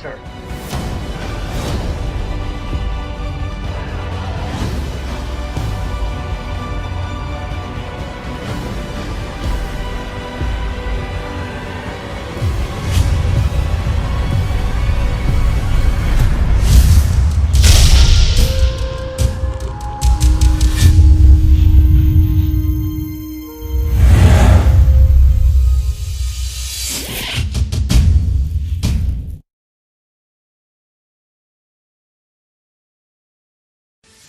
sir.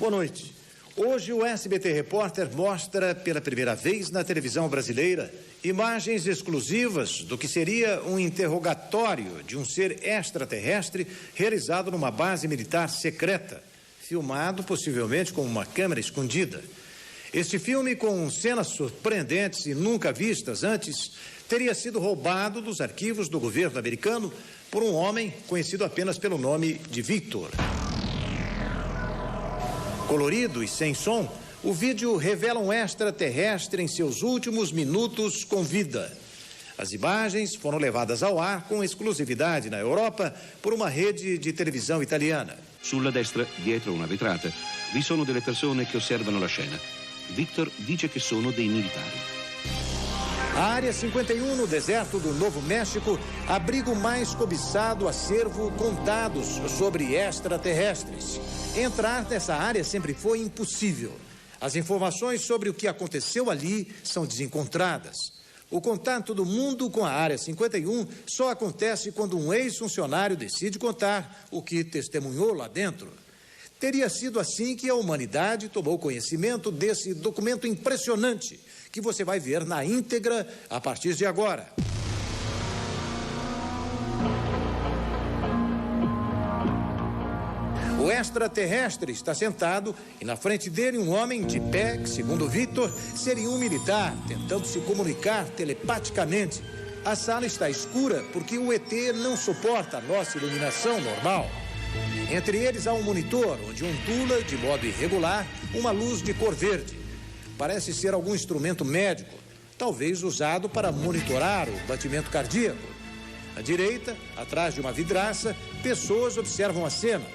Boa noite. Hoje o SBT Repórter mostra pela primeira vez na televisão brasileira imagens exclusivas do que seria um interrogatório de um ser extraterrestre realizado numa base militar secreta, filmado possivelmente com uma câmera escondida. Este filme, com cenas surpreendentes e nunca vistas antes, teria sido roubado dos arquivos do governo americano por um homem conhecido apenas pelo nome de Victor. Colorido e sem som, o vídeo revela um extraterrestre em seus últimos minutos com vida. As imagens foram levadas ao ar com exclusividade na Europa por uma rede de televisão italiana. Sulla destra, dietro una vetrata, vi sono delle persone che osservano la scena. Victor dice che sono dei militari. A Área 51, no deserto do Novo México, abriga o mais cobiçado acervo com dados sobre extraterrestres. Entrar nessa área sempre foi impossível. As informações sobre o que aconteceu ali são desencontradas. O contato do mundo com a Área 51 só acontece quando um ex-funcionário decide contar o que testemunhou lá dentro. Teria sido assim que a humanidade tomou conhecimento desse documento impressionante que você vai ver na íntegra a partir de agora. O extraterrestre está sentado e na frente dele um homem de pé que, segundo Victor, seria um militar tentando se comunicar telepaticamente. A sala está escura porque o ET não suporta a nossa iluminação normal. Entre eles há um monitor onde ondula de modo irregular uma luz de cor verde. Parece ser algum instrumento médico, talvez usado para monitorar o batimento cardíaco. À direita, atrás de uma vidraça, pessoas observam a cena.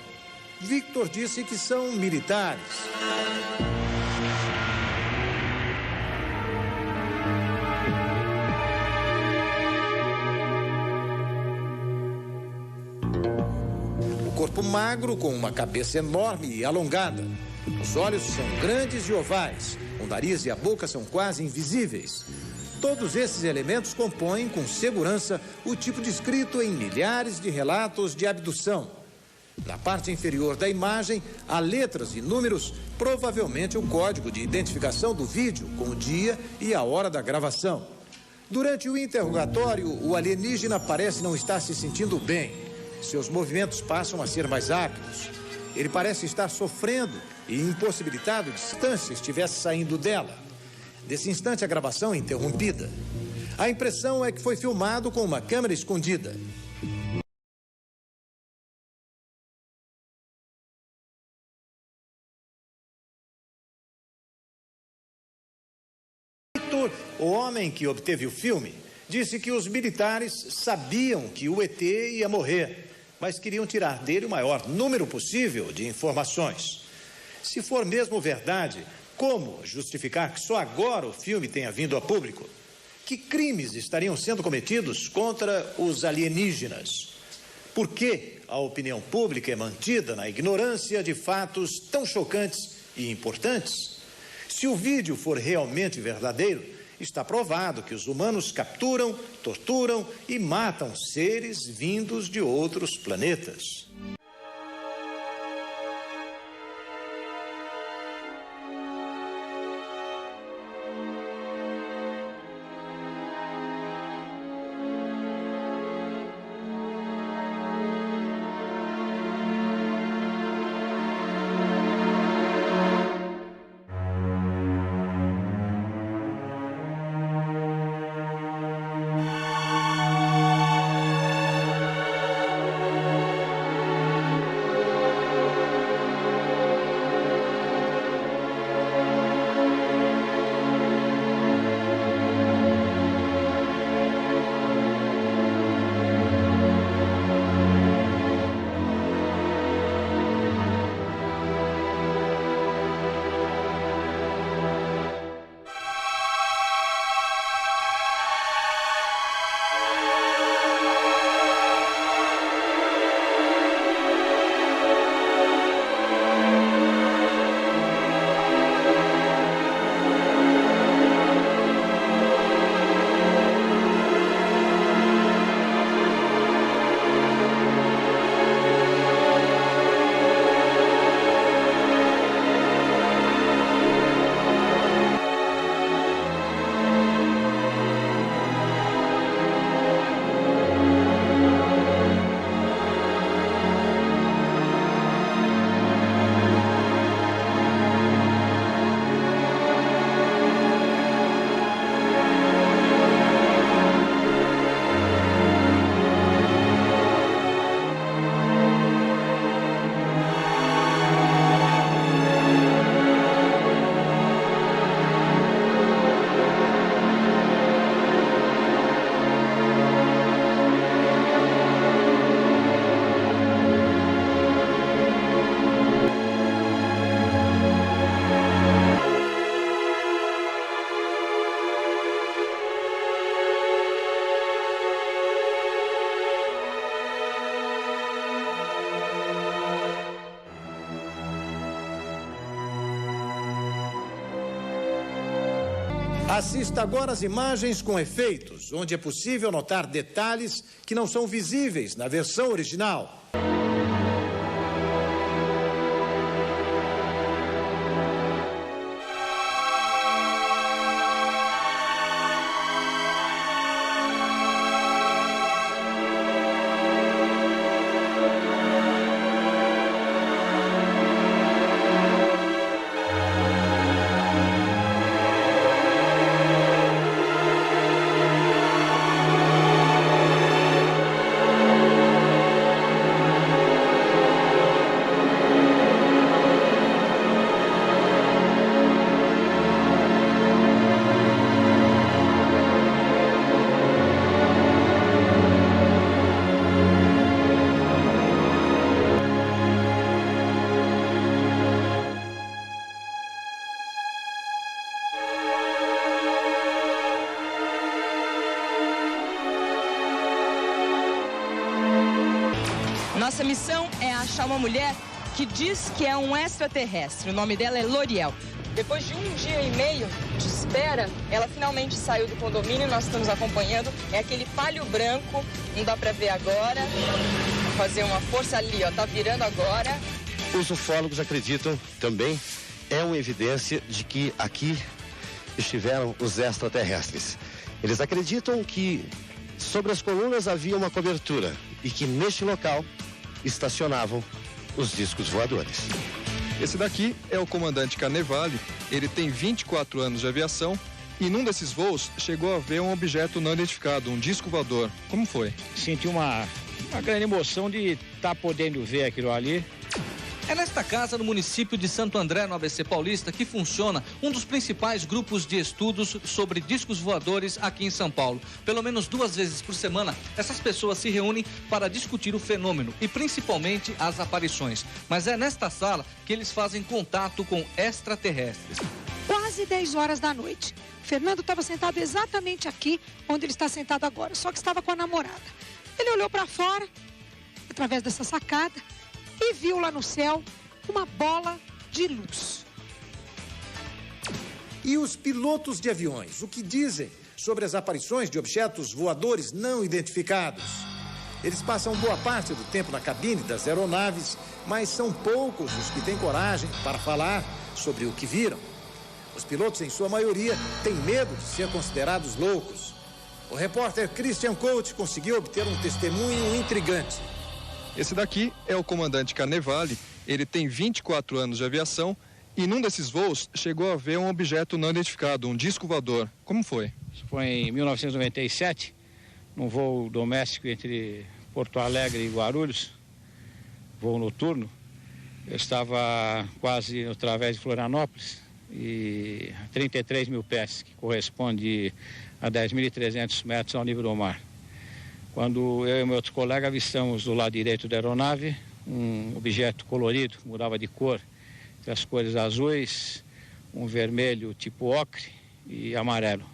Victor disse que são militares. O corpo magro com uma cabeça enorme e alongada. Os olhos são grandes e ovais. O nariz e a boca são quase invisíveis. Todos esses elementos compõem com segurança o tipo descrito em milhares de relatos de abdução. Na parte inferior da imagem, há letras e números, provavelmente o código de identificação do vídeo, com o dia e a hora da gravação. Durante o interrogatório, o alienígena parece não estar se sentindo bem. Seus movimentos passam a ser mais rápidos. Ele parece estar sofrendo e impossibilitado de distância estivesse saindo dela. Nesse instante, a gravação é interrompida. A impressão é que foi filmado com uma câmera escondida. O homem que obteve o filme disse que os militares sabiam que o ET ia morrer, mas queriam tirar dele o maior número possível de informações. Se for mesmo verdade, como justificar que só agora o filme tenha vindo a público? Que crimes estariam sendo cometidos contra os alienígenas? Por que a opinião pública é mantida na ignorância de fatos tão chocantes e importantes? Se o vídeo for realmente verdadeiro, está provado que os humanos capturam, torturam e matam seres vindos de outros planetas. Assista agora às imagens com efeitos, onde é possível notar detalhes que não são visíveis na versão original. Nossa missão é achar uma mulher que diz que é um extraterrestre. O nome dela é Loriel. Depois de 1 dia e meio de espera, ela finalmente saiu do condomínio. Nós estamos acompanhando. É aquele palio branco, não dá pra ver agora. Vou fazer uma força ali, ó, tá virando agora. Os ufólogos acreditam também, é uma evidência de que aqui estiveram os extraterrestres. Eles acreditam que sobre as colunas havia uma cobertura e que neste local estacionavam os discos voadores. Esse daqui é o comandante Carnevale. Ele tem 24 anos de aviação e num desses voos chegou a ver um objeto não identificado, um disco voador. Como foi? Senti uma grande emoção de estar podendo ver aquilo ali. É nesta casa, no município de Santo André, no ABC Paulista, que funciona um dos principais grupos de estudos sobre discos voadores aqui em São Paulo. Pelo menos 2 vezes por semana, essas pessoas se reúnem para discutir o fenômeno e principalmente as aparições. Mas é nesta sala que eles fazem contato com extraterrestres. Quase 10 horas da noite. Fernando estava sentado exatamente aqui onde ele está sentado agora, só que estava com a namorada. Ele olhou para fora, através dessa sacada, e viu lá no céu uma bola de luz. E os pilotos de aviões, o que dizem sobre as aparições de objetos voadores não identificados? Eles passam boa parte do tempo na cabine das aeronaves, mas são poucos os que têm coragem para falar sobre o que viram. Os pilotos, em sua maioria, têm medo de ser considerados loucos. O repórter Christian Coach conseguiu obter um testemunho intrigante. Esse daqui é o comandante Carnevale. Ele tem 24 anos de aviação e num desses voos chegou a ver um objeto não identificado, um disco voador. Como foi? Isso foi em 1997, num voo doméstico entre Porto Alegre e Guarulhos, voo noturno. Eu estava quase através de Florianópolis e 33 mil pés, que corresponde a 10.300 metros ao nível do mar. Quando eu e meu outro colega avistamos do lado direito da aeronave um objeto colorido, que mudava de cor, entre as cores azuis, um vermelho tipo ocre e amarelo.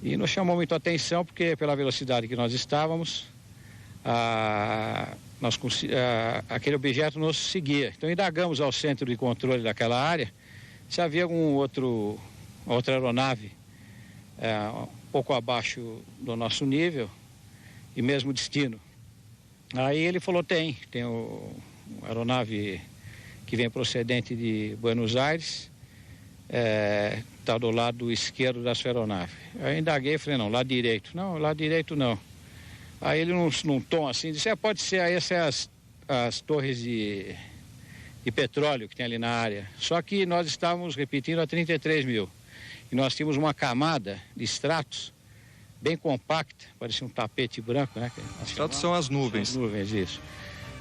E nos chamou muito a atenção porque pela velocidade que nós estávamos, aquele objeto nos seguia. Então indagamos ao centro de controle daquela área se havia algum outra aeronave um pouco abaixo do nosso nível e mesmo destino. Aí ele falou, tem uma aeronave que vem procedente de Buenos Aires, está do lado esquerdo da sua aeronave. Aí eu indaguei, falei, não, lado direito. Não, lado direito não. Aí ele, num tom assim, disse, pode ser, essas as torres de petróleo que tem ali na área. Só que nós estávamos repetindo a 33 mil. E nós tínhamos uma camada de estratos bem compacta, parecia um tapete branco, né? Estratos são as nuvens. As nuvens, isso.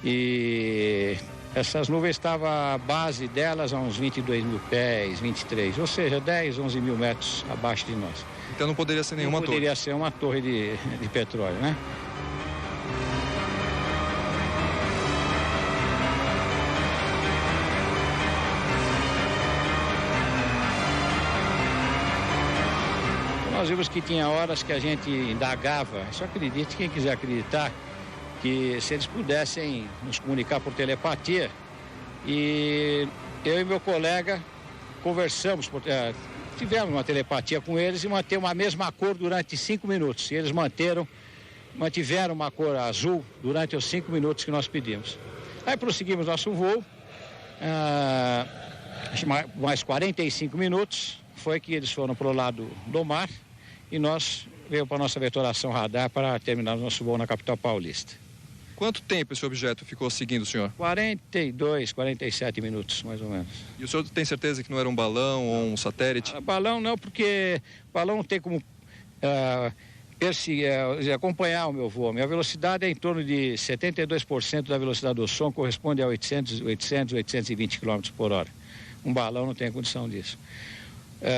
E essas nuvens estavam, a base delas a uns 22 mil pés, 23, ou seja, 10, 11 mil metros abaixo de nós. Então não poderia ser nenhuma torre? Não poderia ser uma torre de petróleo, né? Nós vimos que tinha horas que a gente indagava, só acredite quem quiser acreditar, que se eles pudessem nos comunicar por telepatia, e eu e meu colega conversamos, tivemos uma telepatia com eles e manter uma mesma cor durante 5 minutos. E eles mantiveram uma cor azul durante os 5 minutos que nós pedimos. Aí prosseguimos nosso voo, mais 45 minutos, foi que eles foram para o lado do mar e nós veio para a nossa vetoração radar para terminar o nosso voo na capital paulista. Quanto tempo esse objeto ficou seguindo o senhor? 42, 47 minutos, mais ou menos. E o senhor tem certeza que não era um balão ou um satélite? Balão não, porque balão não tem como acompanhar o meu voo. Minha velocidade é em torno de 72% da velocidade do som, corresponde a 820 km por hora. Um balão não tem condição disso.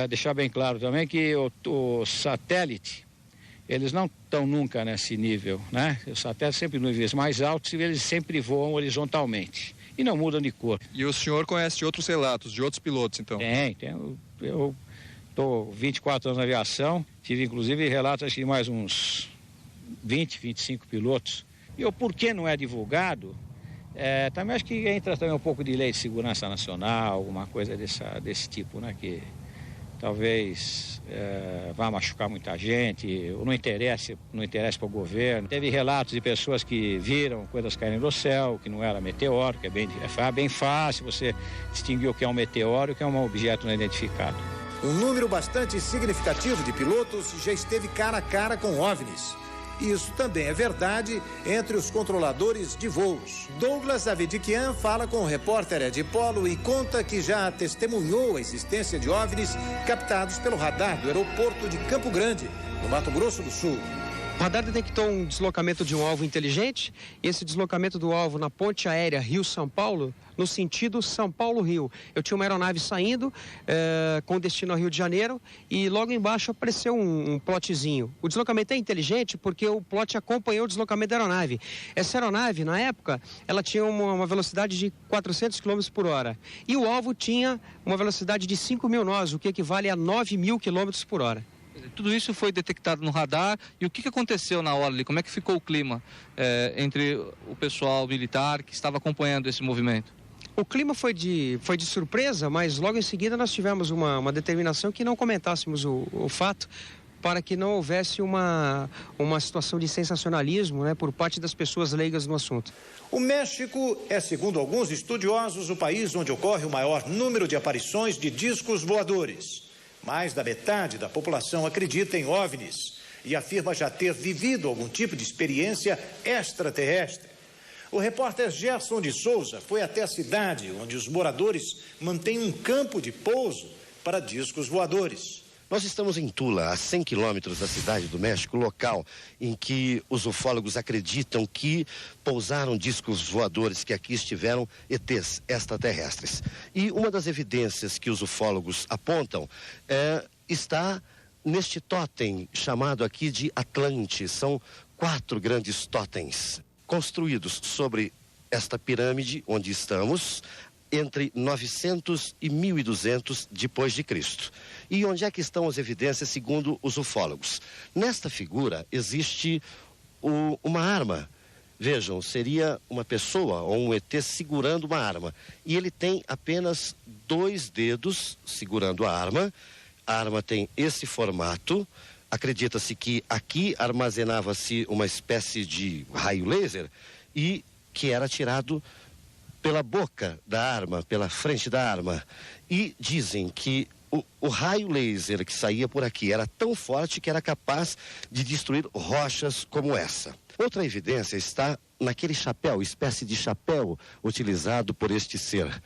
Deixar bem claro também que o satélite, eles não estão nunca nesse nível, né? Os satélites sempre nos níveis mais altos e eles sempre voam horizontalmente e não mudam de cor. E o senhor conhece outros relatos de outros pilotos, então? Tem. Eu estou 24 anos na aviação, tive inclusive relatos de mais uns 20, 25 pilotos. E o porquê não é divulgado, também acho que entra também um pouco de lei de segurança nacional, alguma coisa desse tipo, né? Que talvez vá machucar muita gente, ou não interessa para o governo. Teve relatos de pessoas que viram coisas caindo do céu, que não era meteoro, que é bem fácil você distinguir o que é um meteoro e o que é um objeto não identificado. Um número bastante significativo de pilotos já esteve cara a cara com OVNIs. Isso também é verdade entre os controladores de voos. Douglas Avedikian fala com o repórter Ed Polo e conta que já testemunhou a existência de OVNIs captados pelo radar do aeroporto de Campo Grande, no Mato Grosso do Sul. O radar detectou um deslocamento de um alvo inteligente. Esse deslocamento do alvo na ponte aérea Rio-São Paulo, no sentido São Paulo-Rio. Eu tinha uma aeronave saindo com destino ao Rio de Janeiro e logo embaixo apareceu um plotzinho. O deslocamento é inteligente porque o plot acompanhou o deslocamento da aeronave. Essa aeronave, na época, ela tinha uma velocidade de 400 km por hora. E o alvo tinha uma velocidade de 5.000 nós, o que equivale a 9.000 km por hora. Tudo isso foi detectado no radar. E o que aconteceu na hora ali? Como é que ficou o clima entre o pessoal militar que estava acompanhando esse movimento? O clima foi de surpresa, mas logo em seguida nós tivemos uma determinação que não comentássemos o fato, para que não houvesse uma situação de sensacionalismo, né, por parte das pessoas leigas no assunto. O México é, segundo alguns estudiosos, o país onde ocorre o maior número de aparições de discos voadores. Mais da metade da população acredita em OVNIs e afirma já ter vivido algum tipo de experiência extraterrestre. O repórter Gerson de Souza foi até a cidade onde os moradores mantêm um campo de pouso para discos voadores. Nós estamos em Tula, a 100 quilômetros da cidade do México, local em que os ufólogos acreditam que pousaram discos voadores que aqui estiveram ETs extraterrestres. E uma das evidências que os ufólogos apontam está neste totem chamado aqui de Atlante. São 4 grandes totens construídos sobre esta pirâmide onde estamos, entre 900 e 1200 depois de Cristo. E onde é que estão as evidências segundo os ufólogos? Nesta figura existe uma arma. Vejam, seria uma pessoa ou um ET segurando uma arma. E ele tem apenas 2 dedos segurando a arma. A arma tem esse formato. Acredita-se que aqui armazenava-se uma espécie de raio laser e que era tirado pela boca da arma, pela frente da arma. E dizem que o raio laser que saía por aqui era tão forte que era capaz de destruir rochas como essa. Outra evidência está naquele chapéu, espécie de chapéu utilizado por este ser.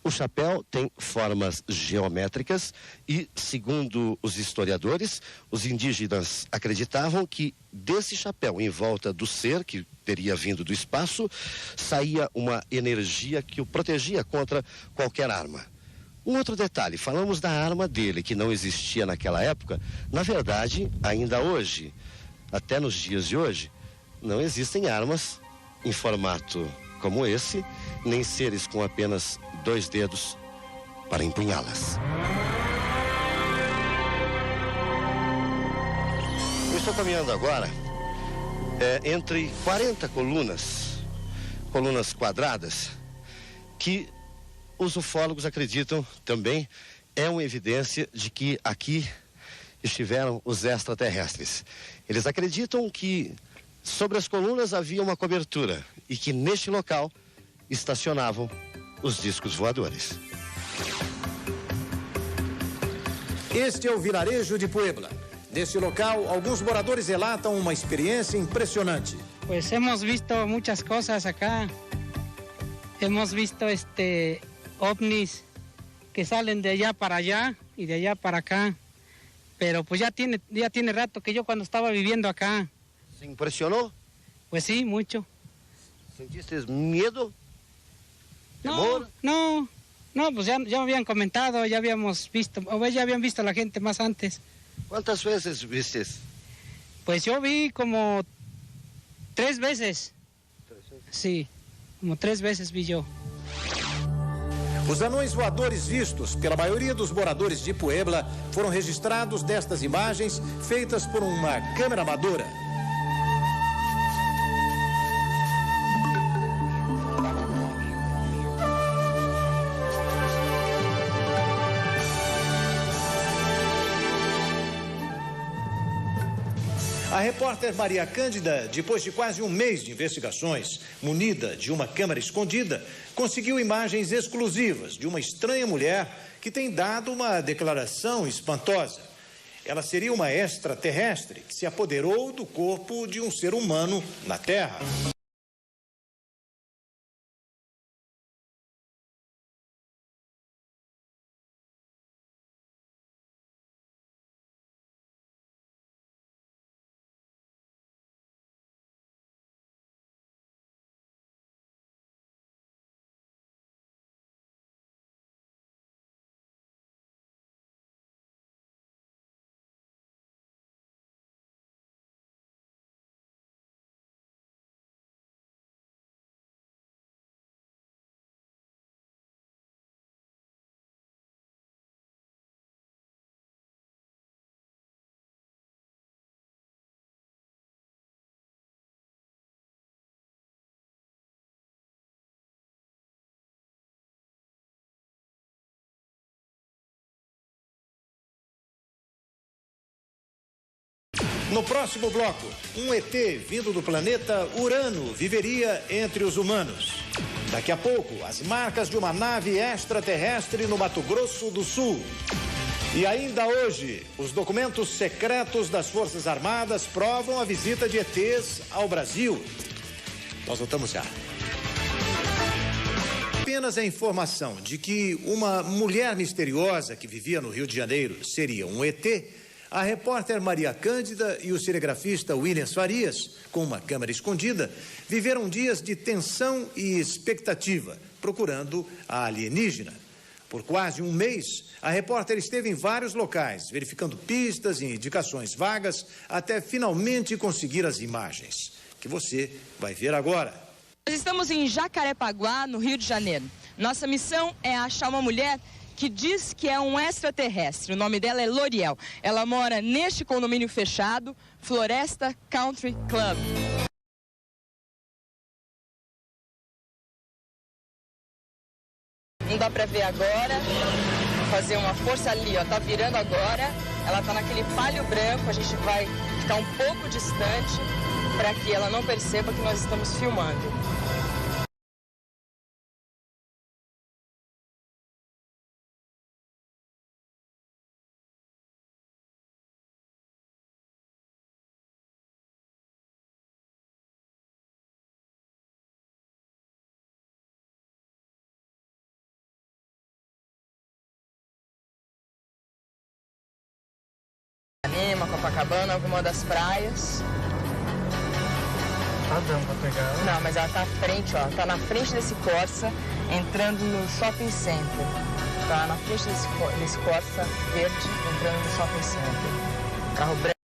O chapéu tem formas geométricas e, segundo os historiadores, os indígenas acreditavam que desse chapéu em volta do ser, que teria vindo do espaço, saía uma energia que o protegia contra qualquer arma. Um outro detalhe, falamos da arma dele, que não existia naquela época. Na verdade, ainda hoje, até nos dias de hoje, não existem armas em formato como esse, nem seres com apenas 2 dedos para empunhá-las. Eu estou caminhando agora entre 40 colunas quadradas, que os ufólogos acreditam também é uma evidência de que aqui estiveram os extraterrestres. Eles acreditam que sobre as colunas havia uma cobertura e que neste local estacionavam os discos voadores. Este é o vilarejo de Puebla. Neste local, alguns moradores relatam uma experiência impressionante. Pues hemos visto muchas cosas acá. Hemos visto ovnis que salen de allá para allá y de allá para acá. Pero pues ya tiene rato que yo cuando estaba viviendo acá. ¿Se impresionó? Pues sí, mucho. ¿Sentiste miedo? ¿Temor? No, pues ya me habían comentado, ya habíamos visto, o ya habían visto a la gente más antes. ¿Cuántas veces viste? Pues yo vi como 3 veces. Sí, como 3 veces vi yo. Os anões voadores vistos pela maioria dos moradores de Puebla foram registrados destas imagens feitas por uma câmera amadora. A repórter Maria Cândida, depois de quase um mês de investigações, munida de uma câmera escondida, conseguiu imagens exclusivas de uma estranha mulher que tem dado uma declaração espantosa. Ela seria uma extraterrestre que se apoderou do corpo de um ser humano na Terra. No próximo bloco, um ET vindo do planeta Urano viveria entre os humanos. Daqui a pouco, as marcas de uma nave extraterrestre no Mato Grosso do Sul. E ainda hoje, os documentos secretos das Forças Armadas provam a visita de ETs ao Brasil. Nós voltamos já. Apenas a informação de que uma mulher misteriosa que vivia no Rio de Janeiro seria um ET, a repórter Maria Cândida e o cinegrafista Williams Farias, com uma câmera escondida, viveram dias de tensão e expectativa, procurando a alienígena. Por quase um mês, a repórter esteve em vários locais, verificando pistas e indicações vagas, até finalmente conseguir as imagens, que você vai ver agora. Nós estamos em Jacarepaguá, no Rio de Janeiro. Nossa missão é achar uma mulher que diz que é um extraterrestre. O nome dela é Loriel. Ela mora neste condomínio fechado, Floresta Country Club. Não dá pra ver agora. Vou fazer uma força ali, ó. Tá virando agora. Ela tá naquele palho branco. A gente vai ficar um pouco distante para que ela não perceba que nós estamos filmando. Copacabana, alguma das praias. Tá dando pra pegar? Não, mas ela tá à frente, ó. Tá na frente desse Corsa, entrando no shopping center. Tá na frente desse Corsa verde, entrando no shopping center. Carro branco.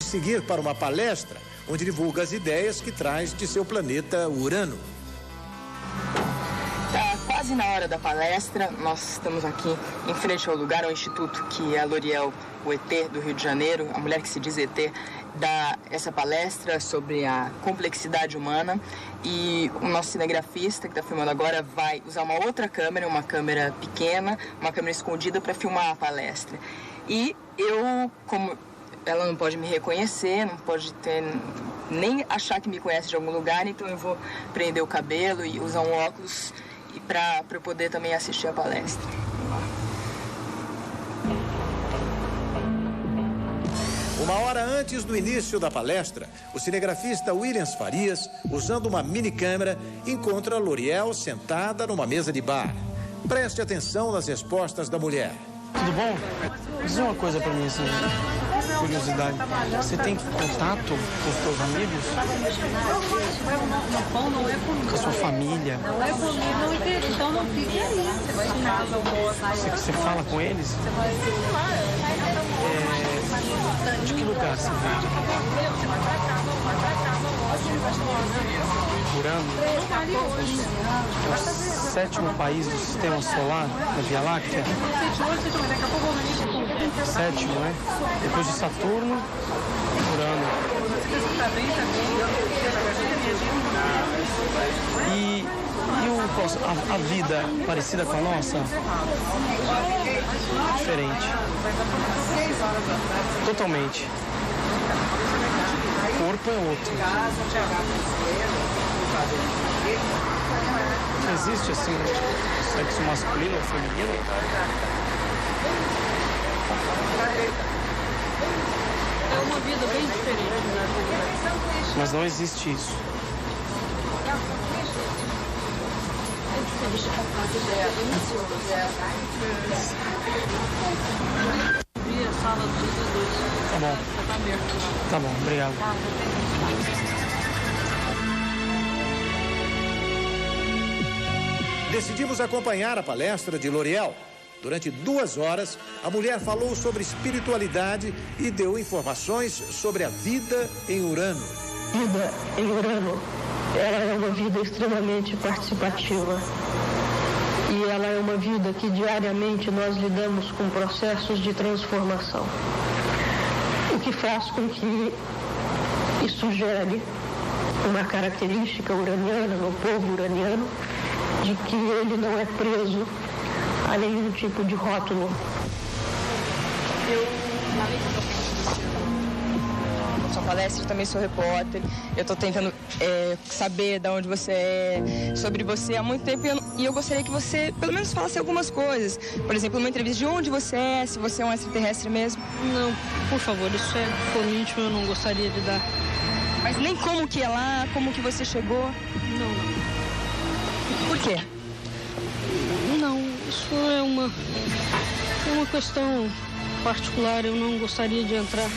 Seguir para uma palestra onde divulga as ideias que traz de seu planeta Urano. Tá quase quase na hora da palestra. Nós estamos aqui em frente ao lugar, ao instituto que a L'Oréal, o ET do Rio de Janeiro, a mulher que se diz ET, dá essa palestra sobre a complexidade humana. E o nosso cinegrafista, que está filmando agora, vai usar uma outra câmera, uma câmera pequena, uma câmera escondida para filmar a palestra. E eu, como ela não pode me reconhecer, não pode nem achar que me conhece de algum lugar, então eu vou prender o cabelo e usar um óculos para poder também assistir a palestra. Uma hora antes do início da palestra, o cinegrafista Williams Farias, usando uma mini-câmera, encontra L'Oréal sentada numa mesa de bar. Preste atenção nas respostas da mulher. Tudo bom? Diz uma coisa pra mim, assim, curiosidade. Você tem contato com os seus amigos? Com a sua família? Não é comigo, então não fique aí. Você fala com eles? De que lugar você veio? Urano? É o 7º país do sistema solar, da Via Láctea? 7º, né? Depois de Saturno, Urano. E a vida parecida com a nossa? Diferente. Totalmente. O corpo é outro. Não existe assim sexo masculino ou feminino? É uma vida bem diferente. Mas não existe isso. Tá bom. Tá bom, obrigado. Decidimos acompanhar a palestra de L'Oréal. Durante 2 horas, a mulher falou sobre espiritualidade e deu informações sobre a vida em Urano. Vida em Urano, ela é uma vida extremamente participativa. E ela é uma vida que diariamente nós lidamos com processos de transformação. O que faz com que isso gere uma característica uraniana, no povo uraniano, de que ele não é preso a nenhum tipo de rótulo. Sua palestra, eu também sou repórter. Eu estou tentando saber de onde você é, sobre você há muito tempo, e eu gostaria que você pelo menos falasse algumas coisas. Por exemplo, numa entrevista, de onde você é, se você é um extraterrestre mesmo. Não, por favor, isso é por íntimo, eu não gostaria de dar. Mas nem como que é lá, como que você chegou? Não. Por quê? Não, isso é uma questão particular, eu não gostaria de entrar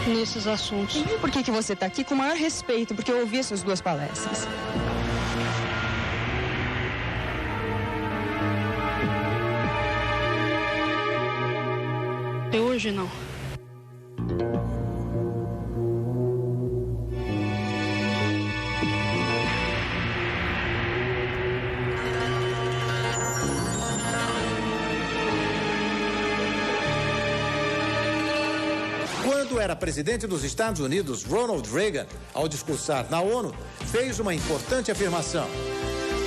nesses assuntos. E por que você está aqui? Com o maior respeito, porque eu ouvi essas 2 palestras. Até hoje não. Quando era presidente dos Estados Unidos, Ronald Reagan, ao discursar na ONU, fez uma importante afirmação.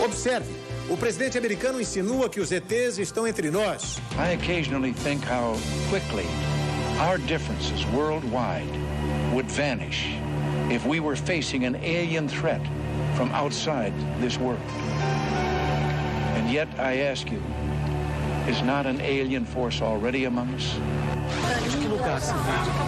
Observe, o presidente americano insinua que os ETs estão entre nós. I occasionally think how quickly our differences worldwide would vanish if we were facing an alien threat from outside this world. And yet I ask you, is not an alien force already among us? De que lugar você veio?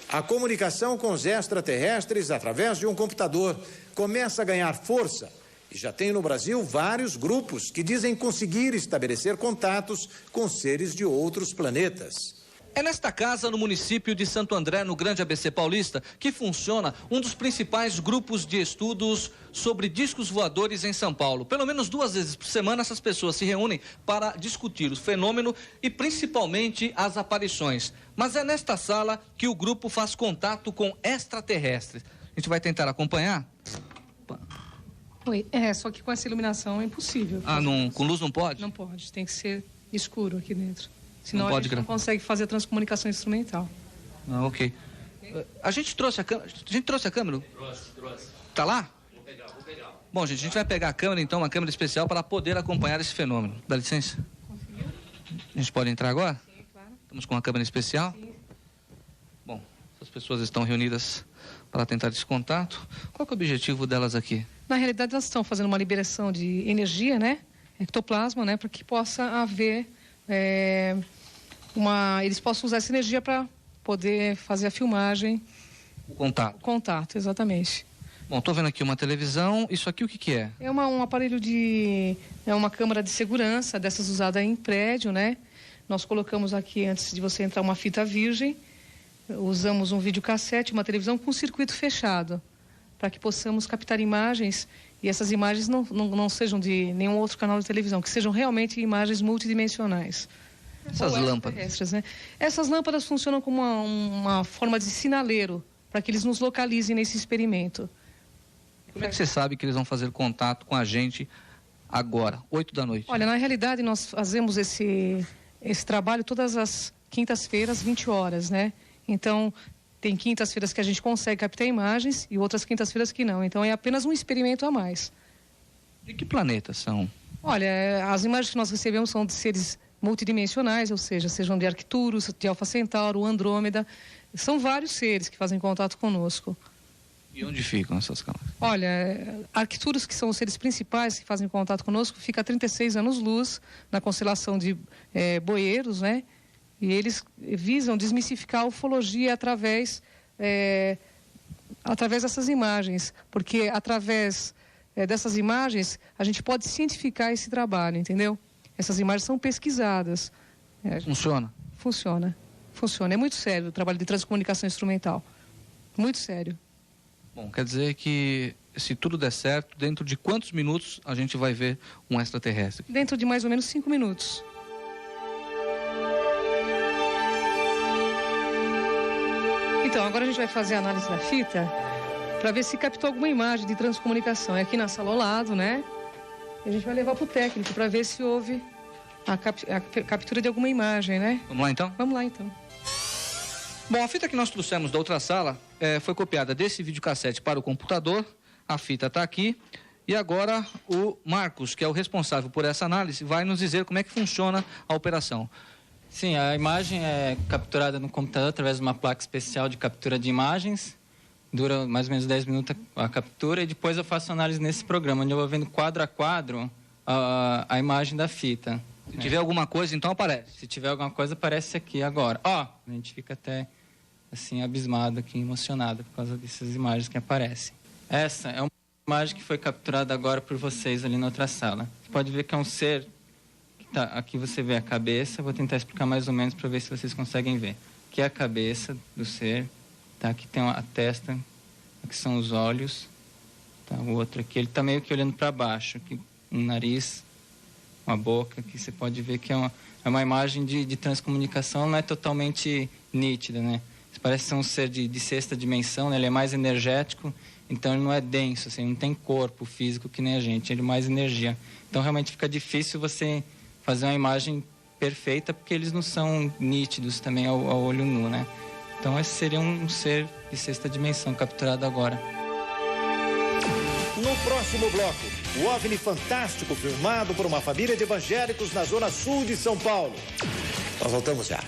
A comunicação com os extraterrestres através de um computador começa a ganhar força. E já tem no Brasil vários grupos que dizem conseguir estabelecer contatos com seres de outros planetas. É nesta casa, no município de Santo André, no Grande ABC Paulista, que funciona um dos principais grupos de estudos sobre discos voadores em São Paulo. Pelo menos 2 vezes por semana, essas pessoas se reúnem para discutir o fenômeno e principalmente as aparições. Mas é nesta sala que o grupo faz contato com extraterrestres. A gente vai tentar acompanhar? Oi, só que com essa iluminação é impossível. Ah, não, com luz não pode? Não pode, tem que ser escuro aqui dentro. Senão não a gente não consegue fazer a transcomunicação instrumental. Ah, ok. A gente trouxe a câmera? Trouxe. Tá lá? Vou pegar. Bom, gente, a gente vai pegar a câmera, então, uma câmera especial para poder acompanhar esse fenômeno. Dá licença? Conseguiu? A gente pode entrar agora? Sim, claro. Estamos com uma câmera especial? Sim. Bom, as pessoas estão reunidas para tentar esse contato. Qual que é o objetivo delas aqui? Na realidade, elas estão fazendo uma liberação de energia, né? Ectoplasma, né? Para que possa haver eles possam usar essa energia para poder fazer a filmagem. O contato. O contato, exatamente. Bom, estou vendo aqui uma televisão. Isso aqui o que é? É um aparelho uma câmara de segurança, dessas usadas em prédio, né? Nós colocamos aqui, antes de você entrar, uma fita virgem. Usamos um videocassete, uma televisão com circuito fechado, para que possamos captar imagens e essas imagens não sejam de nenhum outro canal de televisão, que sejam realmente imagens multidimensionais. Essas lâmpadas? Né? Essas lâmpadas funcionam como uma forma de sinaleiro, para que eles nos localizem nesse experimento. Como é que você sabe que eles vão fazer contato com a gente agora, 8 da noite? Olha, na realidade nós fazemos esse trabalho todas as quintas-feiras, 20 horas, né? Então, tem quintas-feiras que a gente consegue captar imagens e outras quintas-feiras que não. Então, é apenas um experimento a mais. De que planetas são? Olha, as imagens que nós recebemos são de seres multidimensionais, ou seja, sejam de Arcturus, de Alfa Centauro, Andrômeda. São vários seres que fazem contato conosco. E onde ficam essas câmeras? Olha, Arcturus, que são os seres principais que fazem contato conosco, fica a 36 anos-luz na constelação de Boeiros, né? E eles visam desmistificar a ufologia através dessas imagens, porque através dessas imagens a gente pode cientificar esse trabalho, entendeu? Essas imagens são pesquisadas. Funciona? Funciona. É muito sério o trabalho de transcomunicação instrumental. Muito sério. Bom, quer dizer que se tudo der certo, dentro de quantos minutos a gente vai ver um extraterrestre? Dentro de mais ou menos 5 minutos. Então, agora a gente vai fazer a análise da fita para ver se captou alguma imagem de transcomunicação. É aqui na sala ao lado, né? E a gente vai levar para o técnico para ver se houve a captura de alguma imagem, né? Vamos lá, então? Vamos lá, então. Bom, a fita que nós trouxemos da outra sala foi copiada desse videocassete para o computador. A fita está aqui. E agora o Marcos, que é o responsável por essa análise, vai nos dizer como é que funciona a operação. Sim, a imagem é capturada no computador através de uma placa especial de captura de imagens. Dura mais ou menos 10 minutos a captura e depois eu faço análise nesse programa, onde eu vou vendo quadro a quadro a imagem da fita. Se tiver alguma coisa, então aparece. Se tiver alguma coisa, aparece aqui agora. A gente fica até assim abismado aqui, emocionado por causa dessas imagens que aparecem. Essa é uma imagem que foi capturada agora por vocês ali na outra sala. Você pode ver que é um ser que tá, aqui você vê a cabeça, vou tentar explicar mais ou menos para ver se vocês conseguem ver. Aqui é a cabeça do ser, tá? Aqui tem a testa, aqui são os olhos, tá? O outro aqui, ele está meio que olhando para baixo, aqui um nariz, uma boca, que você pode ver que é uma imagem de transcomunicação, não é totalmente nítida, né? Parece ser um ser de sexta dimensão, né? Ele é mais energético, então ele não é denso, assim, não tem corpo físico que nem a gente, ele é mais energia. Então realmente fica difícil você fazer uma imagem perfeita, porque eles não são nítidos também ao olho nu, né? Então esse seria um ser de sexta dimensão capturado agora. No próximo bloco, o OVNI fantástico filmado por uma família de evangélicos na zona sul de São Paulo. Nós voltamos já.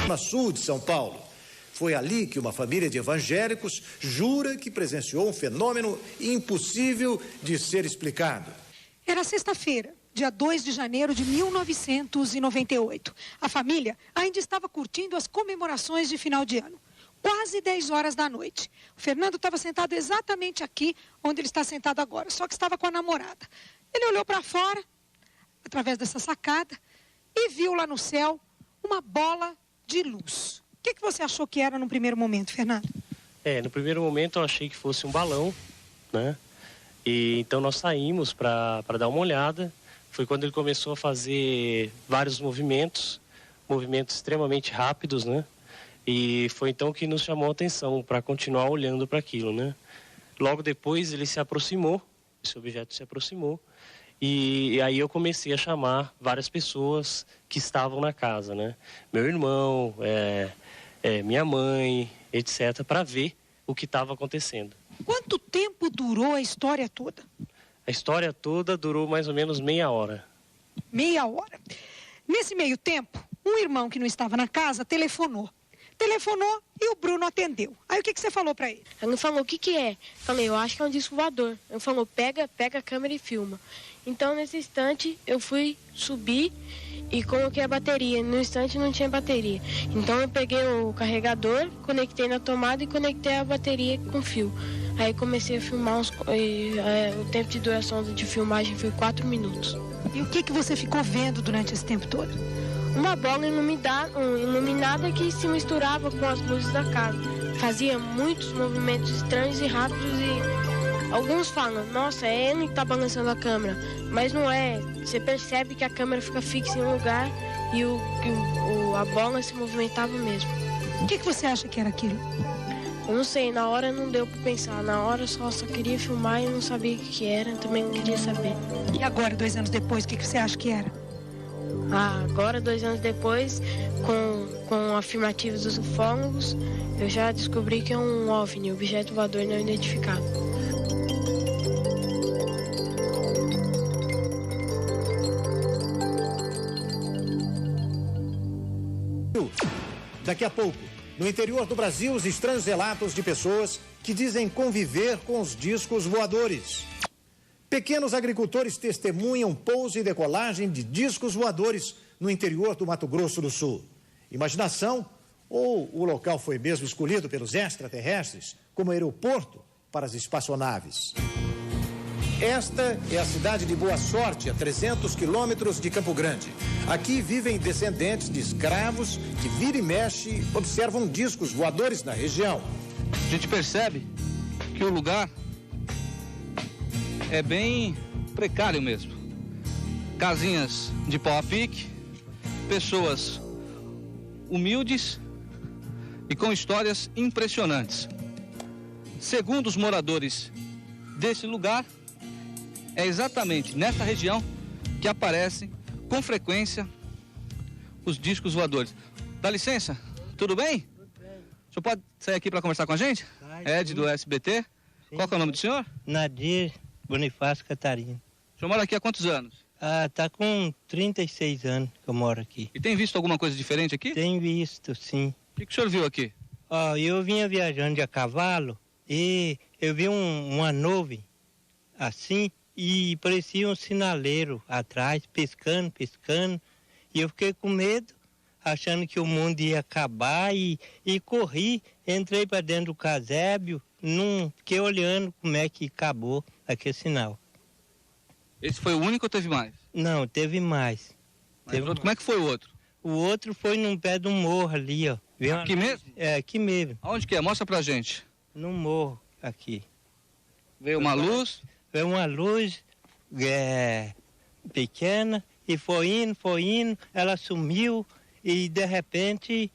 Na sul de São Paulo. Foi ali que uma família de evangélicos jura que presenciou um fenômeno impossível de ser explicado. Era sexta-feira, dia 2 de janeiro de 1998. A família ainda estava curtindo as comemorações de final de ano. Quase 10 horas da noite. O Fernando estava sentado exatamente aqui onde ele está sentado agora, só que estava com a namorada. Ele olhou para fora, através dessa sacada, e viu lá no céu uma bola de luz. O que você achou que era no primeiro momento, Fernando? No primeiro momento eu achei que fosse um balão, né? E então nós saímos para dar uma olhada. Foi quando ele começou a fazer vários movimentos extremamente rápidos, né? E foi então que nos chamou a atenção para continuar olhando para aquilo, né? Logo depois ele se aproximou, esse objeto se aproximou, e aí eu comecei a chamar várias pessoas que estavam na casa, né? Meu irmão, minha mãe, etc., para ver o que estava acontecendo. Quanto tempo durou a história toda? A história toda durou mais ou menos meia hora. Meia hora. Nesse meio tempo, um irmão que não estava na casa telefonou e o Bruno atendeu. Aí o que você falou pra ele? Ele falou, o que é? Falei, eu acho que é um disco voador. Ele falou, pega a câmera e filma. Então, nesse instante, eu fui subir e coloquei a bateria. No instante, não tinha bateria. Então, eu peguei o carregador, conectei na tomada e conectei a bateria com fio. Aí, comecei a filmar o tempo de duração de filmagem foi 4 minutos. E o que você ficou vendo durante esse tempo todo? Uma bola iluminada que se misturava com as luzes da casa. Fazia muitos movimentos estranhos e rápidos e alguns falam, nossa, é ele que está balançando a câmera. Mas não é. Você percebe que a câmera fica fixa em um lugar e a bola se movimentava mesmo. O que você acha que era aquilo? Eu não sei, na hora não deu para pensar. Na hora só queria filmar e eu não sabia o que era, também não queria saber. E agora, 2 anos depois, o que você acha que era? Agora, 2 anos depois, com afirmativos dos ufólogos, eu já descobri que é um OVNI, objeto voador não identificado. Daqui a pouco, no interior do Brasil, os estranhos relatos de pessoas que dizem conviver com os discos voadores. Pequenos agricultores testemunham pouso e decolagem de discos voadores no interior do Mato Grosso do Sul. Imaginação ou o local foi mesmo escolhido pelos extraterrestres como aeroporto para as espaçonaves? Esta é a cidade de Boa Sorte, a 300 quilômetros de Campo Grande. Aqui vivem descendentes de escravos que vira e mexe observam discos voadores na região. A gente percebe que o lugar é bem precário mesmo. Casinhas de pau a pique, pessoas humildes e com histórias impressionantes. Segundo os moradores desse lugar, é exatamente nessa região que aparecem com frequência os discos voadores. Dá licença, tudo bem? Tudo bem. O senhor pode sair aqui para conversar com a gente? Ed, do SBT. Sim. Qual que é o nome do senhor? Nadir Bonifácio Catarina. O senhor mora aqui há quantos anos? Tá com 36 anos que eu moro aqui. E tem visto alguma coisa diferente aqui? Tem visto, sim. O que o senhor viu aqui? Eu vinha viajando de a cavalo e eu vi uma nuvem assim e parecia um sinaleiro atrás, piscando. E eu fiquei com medo, achando que o mundo ia acabar e corri, entrei para dentro do casebre, fiquei olhando como é que acabou aquele sinal. Esse foi o único ou teve mais? Não, teve mais. Como é que foi o outro? O outro foi num pé de um morro ali, ó. Aqui mesmo? É, aqui mesmo. Aonde que é? Mostra pra gente. Num morro, aqui. Veio uma luz? Veio uma luz pequena e foi indo, ela sumiu e de repente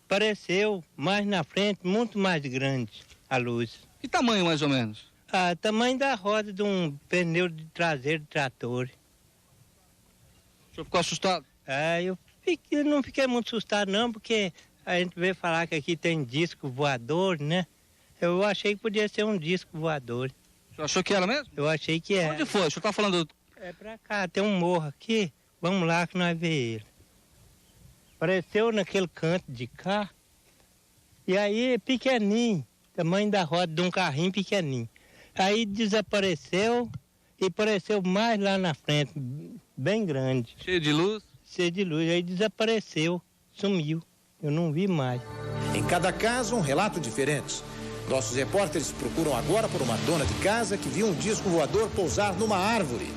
apareceu mais na frente, muito mais grande a luz. Que tamanho mais ou menos? Tamanho da roda de um pneu de traseiro de trator. O senhor ficou assustado? Eu não fiquei muito assustado não, porque a gente veio falar que aqui tem disco voador, né? Eu achei que podia ser um disco voador. O senhor achou que era mesmo? Eu achei que era. Onde foi? O senhor tá falando... É pra cá, tem um morro aqui, vamos lá que nós vemos ele. Apareceu naquele canto de cá, e aí pequenininho, tamanho da roda de um carrinho pequenininho. Aí desapareceu e apareceu mais lá na frente, bem grande. Cheio de luz? Cheio de luz, aí desapareceu, sumiu, eu não vi mais. Em cada caso, um relato diferente. Nossos repórteres procuram agora por uma dona de casa que viu um disco voador pousar numa árvore.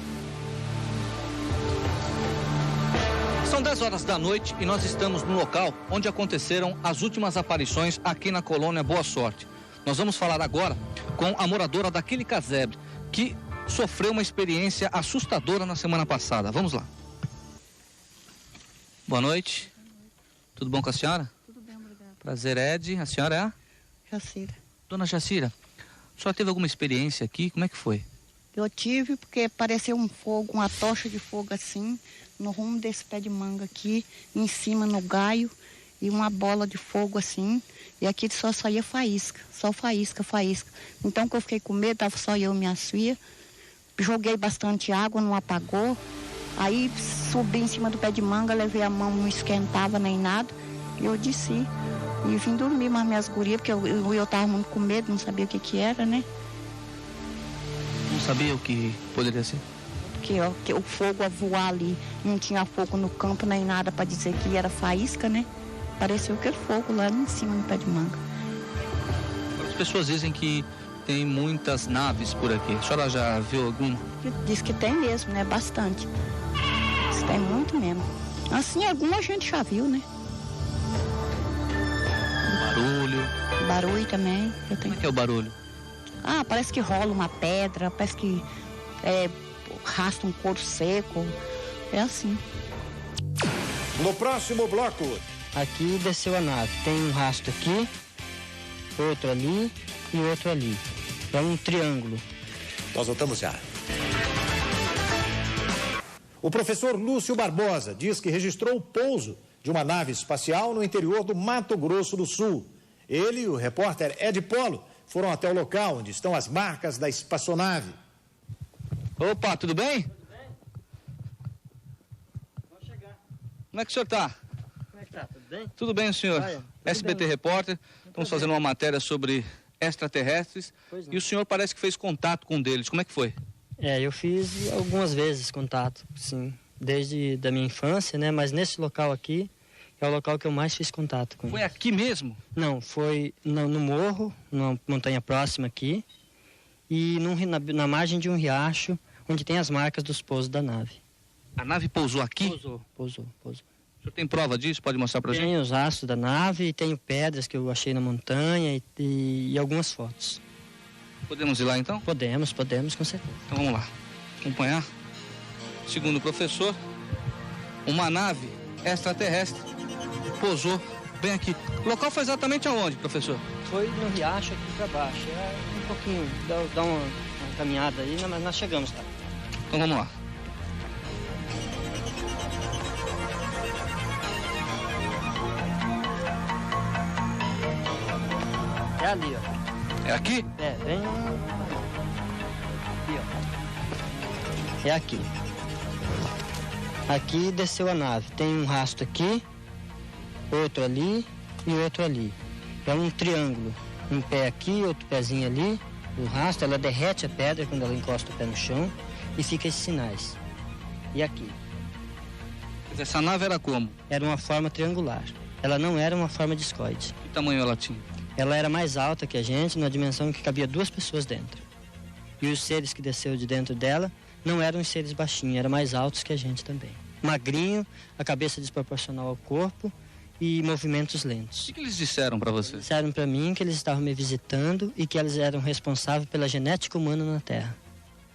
São 10 horas da noite e nós estamos no local onde aconteceram as últimas aparições aqui na colônia Boa Sorte. Nós vamos falar agora com a moradora daquele casebre que sofreu uma experiência assustadora na semana passada. Vamos lá. Boa noite. Tudo bom com a senhora? Tudo bem, obrigada. Prazer, Ed. A senhora é a? Jacira. Dona Jacira, A senhora teve alguma experiência aqui? Como é que foi? Eu tive porque apareceu um fogo, uma tocha de fogo assim, no rumo desse pé de manga aqui, em cima no gaio, e uma bola de fogo assim, e aqui só saía faísca, só faísca, faísca. Então que eu fiquei com medo, tava só eu e minhas filhas, joguei bastante água, não apagou, aí subi em cima do pé de manga, levei a mão, não esquentava nem nada, e eu desci. E vim dormir mais minhas gurias, porque eu tava muito com medo, não sabia o que era, né? Não sabia o que poderia ser? Que o fogo a voar ali, não tinha fogo no campo nem nada para dizer que era faísca, né? Pareceu que era fogo lá em cima no pé de manga. As pessoas dizem que tem muitas naves por aqui. A senhora já viu alguma? Diz que tem mesmo, né? Bastante. Diz que tem muito mesmo. Assim, alguma gente já viu, né? Barulho. Barulho também. Como é que é o barulho? Ah, parece que rola uma pedra, parece que arrasta um couro seco. É assim. No próximo bloco. Aqui desceu a nave. Tem um rastro aqui, outro ali e outro ali. É um triângulo. Nós voltamos já. O professor Lúcio Barbosa diz que registrou o pouso de uma nave espacial no interior do Mato Grosso do Sul. Ele e o repórter Ed Polo foram até o local onde estão as marcas da espaçonave. Opa, tudo bem? Tudo bem? Vamos chegar. Como é que o senhor está? Como é que tá? Tudo bem? Tudo bem, senhor. Olha, SBT bem. Repórter. Estamos fazendo uma matéria sobre extraterrestres. E o senhor parece que fez contato com um deles. Como é que foi? Eu fiz algumas vezes contato, sim. Desde da minha infância, né? Mas nesse local aqui é o local que eu mais fiz contato com. Foi aqui mesmo? Não, foi no morro, numa montanha próxima aqui. E na margem de um riacho, onde tem as marcas dos pousos da nave. A nave pousou aqui? Pousou. O senhor tem prova disso? Pode mostrar pra gente? Tenho os rastros da nave, tenho pedras que eu achei na montanha e algumas fotos. Podemos ir lá então? Podemos, com certeza. Então vamos lá, acompanhar. Segundo o professor, uma nave extraterrestre pousou bem aqui. O local foi exatamente aonde, professor? Foi no riacho aqui para baixo. Um pouquinho, dá uma caminhada aí, mas nós chegamos lá. Então vamos lá. É ali, ó. É aqui? É, bem... Aqui, ó. É aqui. Aqui desceu a nave. Tem um rastro aqui, outro ali e outro ali. É um triângulo. Um pé aqui, outro pezinho ali. O rastro, ela derrete a pedra quando ela encosta o pé no chão e fica esses sinais. E aqui. Mas essa nave era como? Era uma forma triangular. Ela não era uma forma discoide. Que tamanho ela tinha? Ela era mais alta que a gente, numa dimensão que cabia 2 pessoas dentro. E os seres que desceu de dentro dela não eram os seres baixinhos, eram mais altos que a gente também. Magrinho, a cabeça desproporcional ao corpo e movimentos lentos. O que eles disseram para você? Disseram para mim que eles estavam me visitando e que eles eram responsáveis pela genética humana na Terra.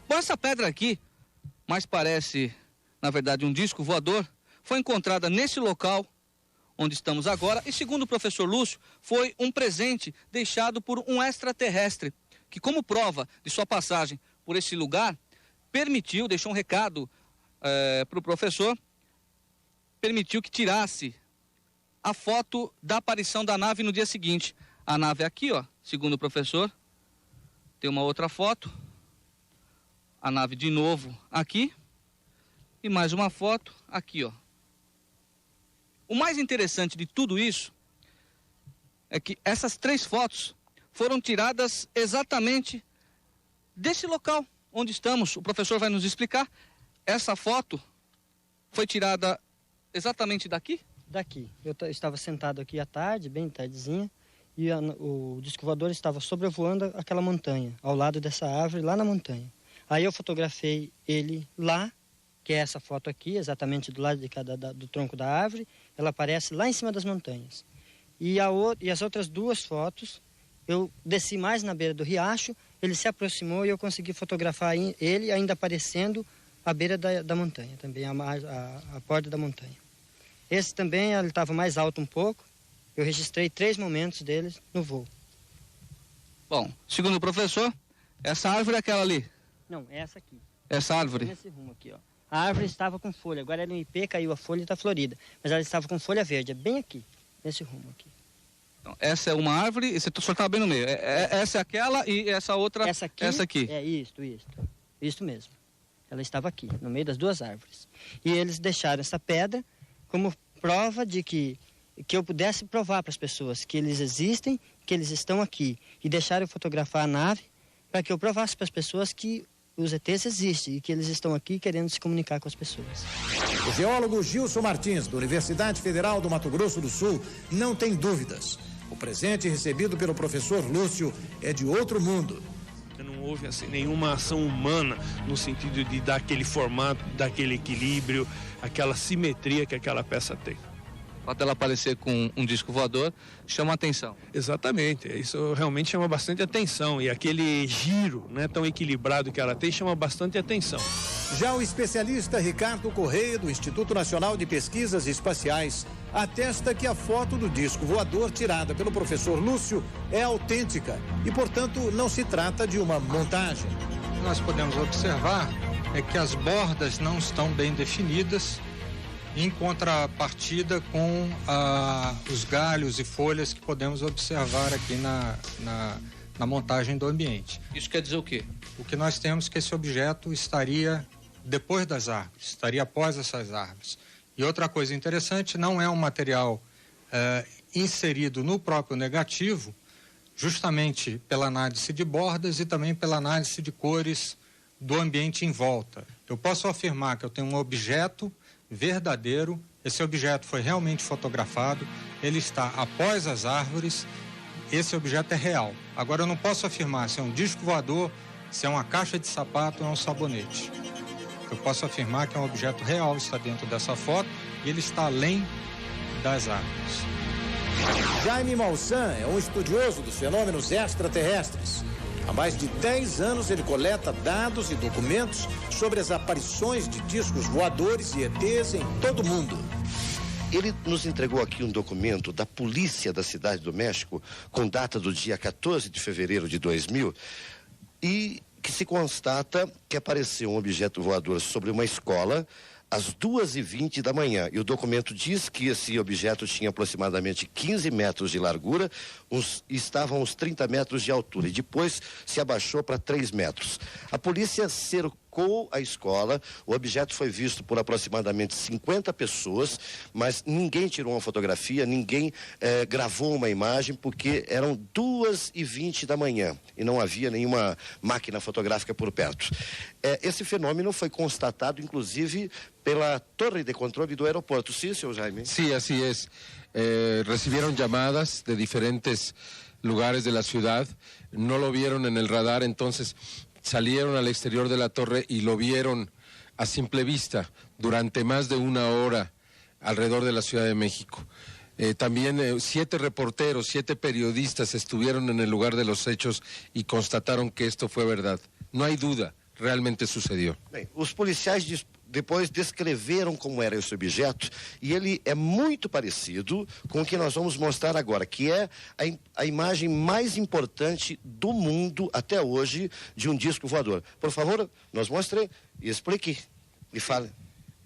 Bom, essa pedra aqui, mas parece, na verdade, um disco voador, foi encontrada nesse local onde estamos agora, e segundo o professor Lúcio, foi um presente deixado por um extraterrestre, que como prova de sua passagem por esse lugar, deixou um recado para o professor, permitiu que tirasse a foto da aparição da nave no dia seguinte. A nave é aqui, ó, segundo o professor, tem uma outra foto, a nave de novo aqui, e mais uma foto aqui, ó. O mais interessante de tudo isso é que essas 3 fotos foram tiradas exatamente desse local onde estamos. O professor vai nos explicar. Essa foto foi tirada exatamente daqui? Daqui. Eu estava sentado aqui à tarde, bem tardezinha, e o disco voador estava sobrevoando aquela montanha, ao lado dessa árvore, lá na montanha. Aí eu fotografei ele lá, que é essa foto aqui, exatamente do lado do tronco da árvore. Ela aparece lá em cima das montanhas. E as outras 2 fotos, eu desci mais na beira do riacho, ele se aproximou e eu consegui fotografar ele ainda aparecendo à beira da montanha, também a borda da montanha. Esse também, ele estava mais alto um pouco, eu registrei 3 momentos deles no voo. Bom, segundo o professor, essa árvore é aquela ali? Não, é essa aqui. Essa árvore? Nesse rumo aqui, ó. A árvore estava com folha, agora ela no IP, caiu a folha e está florida. Mas ela estava com folha verde, é bem aqui, nesse rumo aqui. Então, essa é uma árvore e você só estava bem no meio. Essa é aquela e essa outra, essa aqui. É isso mesmo. Ela estava aqui, no meio das duas árvores. E eles deixaram essa pedra como prova de que eu pudesse provar para as pessoas que eles existem, que eles estão aqui. E deixaram eu fotografar a nave para que eu provasse para as pessoas que os ETs existem e que eles estão aqui querendo se comunicar com as pessoas. O geólogo Gilson Martins, da Universidade Federal do Mato Grosso do Sul, não tem dúvidas. O presente recebido pelo professor Lúcio é de outro mundo. Não houve assim, nenhuma ação humana no sentido de dar aquele formato, dar aquele equilíbrio, aquela simetria que aquela peça tem. O fato dela aparecer com um disco voador chama a atenção. Exatamente, isso realmente chama bastante atenção e aquele giro, né, tão equilibrado que ela tem chama bastante atenção. Já o especialista Ricardo Correia, do Instituto Nacional de Pesquisas Espaciais, atesta que a foto do disco voador tirada pelo professor Lúcio é autêntica e, portanto, não se trata de uma montagem. O que nós podemos observar é que as bordas não estão bem definidas, em contrapartida com os galhos e folhas que podemos observar aqui na montagem do ambiente. Isso quer dizer o quê? O que nós temos é que esse objeto estaria depois das árvores, estaria após essas árvores. E outra coisa interessante, não é um material inserido no próprio negativo, justamente pela análise de bordas e também pela análise de cores do ambiente em volta. Eu posso afirmar que eu tenho um objeto verdadeiro, esse objeto foi realmente fotografado, ele está após as árvores, esse objeto é real. Agora eu não posso afirmar se é um disco voador, se é uma caixa de sapato ou é um sabonete. Eu posso afirmar que é um objeto real, está dentro dessa foto e ele está além das árvores. Jaime Malsan é um estudioso dos fenômenos extraterrestres. Há mais de 10 anos ele coleta dados e documentos sobre as aparições de discos voadores e ETs em todo o mundo. Ele nos entregou aqui um documento da polícia da Cidade do México, com data do dia 14 de fevereiro de 2000, e que se constata que apareceu um objeto voador sobre uma escola às 2h20 da manhã. E o documento diz que esse objeto tinha aproximadamente 15 metros de largura, estavam uns 30 metros de altura, e depois se abaixou para 3 metros. A polícia cercou a escola, o objeto foi visto por aproximadamente 50 pessoas, mas ninguém tirou uma fotografia, ninguém gravou uma imagem, porque eram 2h20 da manhã e não havia nenhuma máquina fotográfica por perto. Esse fenômeno foi constatado, inclusive, pela torre de controle do aeropuerto. ¿Sí, señor Jaime? Sí, así es. Recibieron llamadas de diferentes lugares de la ciudad, no lo vieron en el radar, entonces salieron al exterior de la torre y lo vieron a simple vista durante más de 1 hora alrededor de la Ciudad de México. También 7 reporteros, 7 periodistas estuvieron en el lugar de los hechos y constataron que esto fue verdad. No hay duda, realmente sucedió. Bem, os policiais depois descreveram como era esse objeto e ele é muito parecido com o que nós vamos mostrar agora, que é a imagem mais importante do mundo até hoje de um disco voador. Por favor, nos mostre e explique e fale.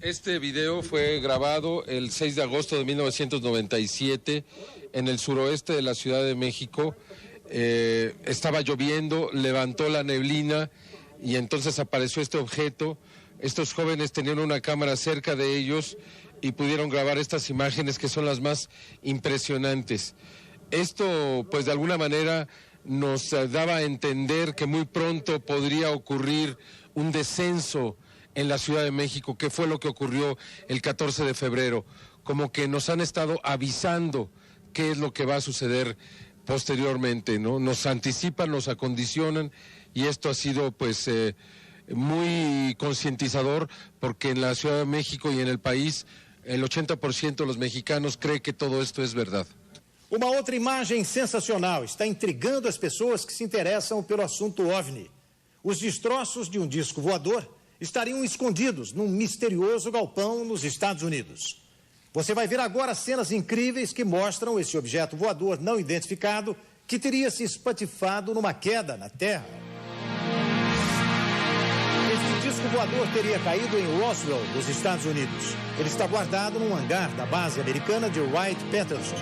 Este video fue grabado el 6 de agosto de 1997 en el suroeste de la Ciudad de México. Estaba lloviendo, levantó la neblina y entonces apareció este objeto. Estos jóvenes tenían una cámara cerca de ellos y pudieron grabar estas imágenes que son las más impresionantes. Esto, pues de alguna manera, nos daba a entender que muy pronto podría ocurrir un descenso en la Ciudad de México, que fue lo que ocurrió el 14 de febrero. Como que nos han estado avisando qué es lo que va a suceder posteriormente, ¿no? Nos anticipan, nos acondicionan y esto ha sido, pues, muy concientizador, porque en la Ciudad de México y en el país el 80% de los mexicanos cree que todo esto es verdad. Uma outra imagem sensacional está intrigando as pessoas que se interessam pelo assunto OVNI. Os destroços de um disco voador estariam escondidos num misterioso galpão nos Estados Unidos. Você vai ver agora cenas incríveis que mostram esse objeto voador não identificado que teria se espatifado numa queda na Terra. Este disco voador teria caído em Roswell, nos Estados Unidos. Ele está guardado num hangar da base americana de Wright-Patterson.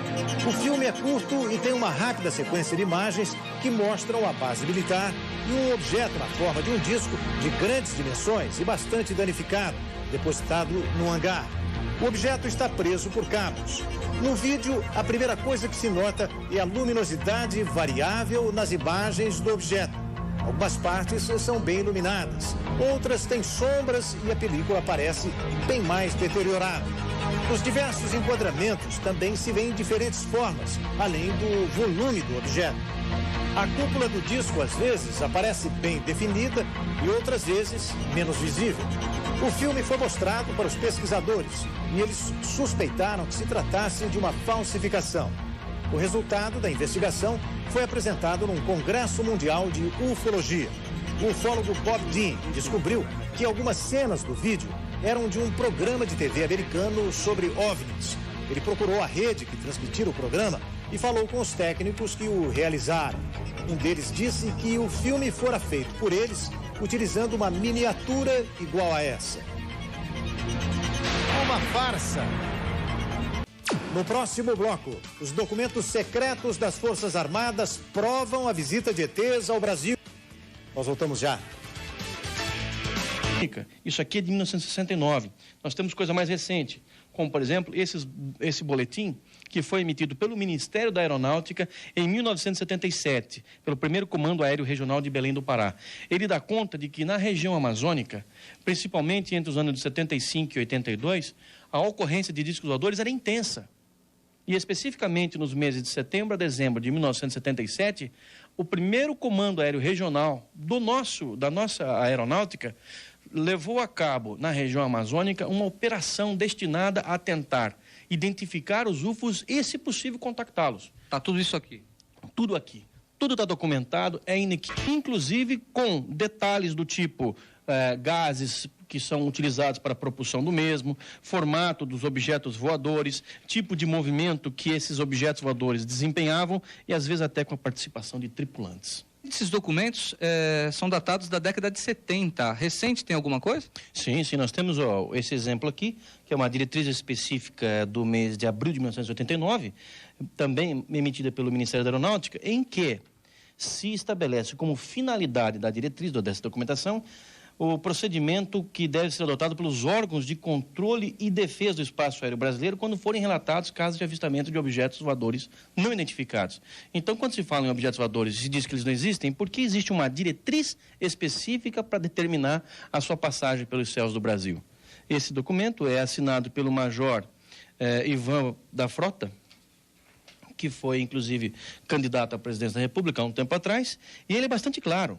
O filme é curto e tem uma rápida sequência de imagens que mostram a base militar e um objeto na forma de um disco de grandes dimensões e bastante danificado, depositado no hangar. O objeto está preso por cabos. No vídeo, a primeira coisa que se nota é a luminosidade variável nas imagens do objeto. Algumas partes são bem iluminadas, outras têm sombras e a película parece bem mais deteriorada. Nos diversos enquadramentos também se vêem diferentes formas, além do volume do objeto. A cúpula do disco às vezes aparece bem definida e outras vezes menos visível. O filme foi mostrado para os pesquisadores e eles suspeitaram que se tratasse de uma falsificação. O resultado da investigação foi apresentado num Congresso Mundial de Ufologia. O ufólogo Bob Dean descobriu que algumas cenas do vídeo eram de um programa de TV americano sobre OVNIs. Ele procurou a rede que transmitia o programa e falou com os técnicos que o realizaram. Um deles disse que o filme fora feito por eles utilizando uma miniatura igual a essa. Uma farsa. No próximo bloco, os documentos secretos das Forças Armadas provam a visita de ETs ao Brasil. Nós voltamos já. Isso aqui é de 1969. Nós temos coisa mais recente, como, por exemplo, esse boletim que foi emitido pelo Ministério da Aeronáutica em 1977, pelo primeiro Comando Aéreo Regional de Belém do Pará. Ele dá conta de que na região amazônica, principalmente entre os anos de 75 e 82, a ocorrência de discos voadores era intensa. E especificamente nos meses de setembro a dezembro de 1977, o primeiro Comando Aéreo Regional da nossa aeronáutica levou a cabo, na região amazônica, uma operação destinada a tentar identificar os UFOs e, se possível, contactá-los. Tá tudo isso aqui? Tudo aqui. Tudo está documentado, inclusive com detalhes do tipo gases que são utilizados para a propulsão do mesmo, formato dos objetos voadores, tipo de movimento que esses objetos voadores desempenhavam e, às vezes, até com a participação de tripulantes. Esses documentos são datados da década de 70. Recente tem alguma coisa? Sim, nós temos esse exemplo aqui, que é uma diretriz específica do mês de abril de 1989, também emitida pelo Ministério da Aeronáutica, em que se estabelece como finalidade da diretriz dessa documentação o procedimento que deve ser adotado pelos órgãos de controle e defesa do espaço aéreo brasileiro quando forem relatados casos de avistamento de objetos voadores não identificados. Então, quando se fala em objetos voadores e se diz que eles não existem, porque existe uma diretriz específica para determinar a sua passagem pelos céus do Brasil. Esse documento é assinado pelo Major Ivan da Frota, que foi, inclusive, candidato à presidência da República há um tempo atrás, e ele é bastante claro.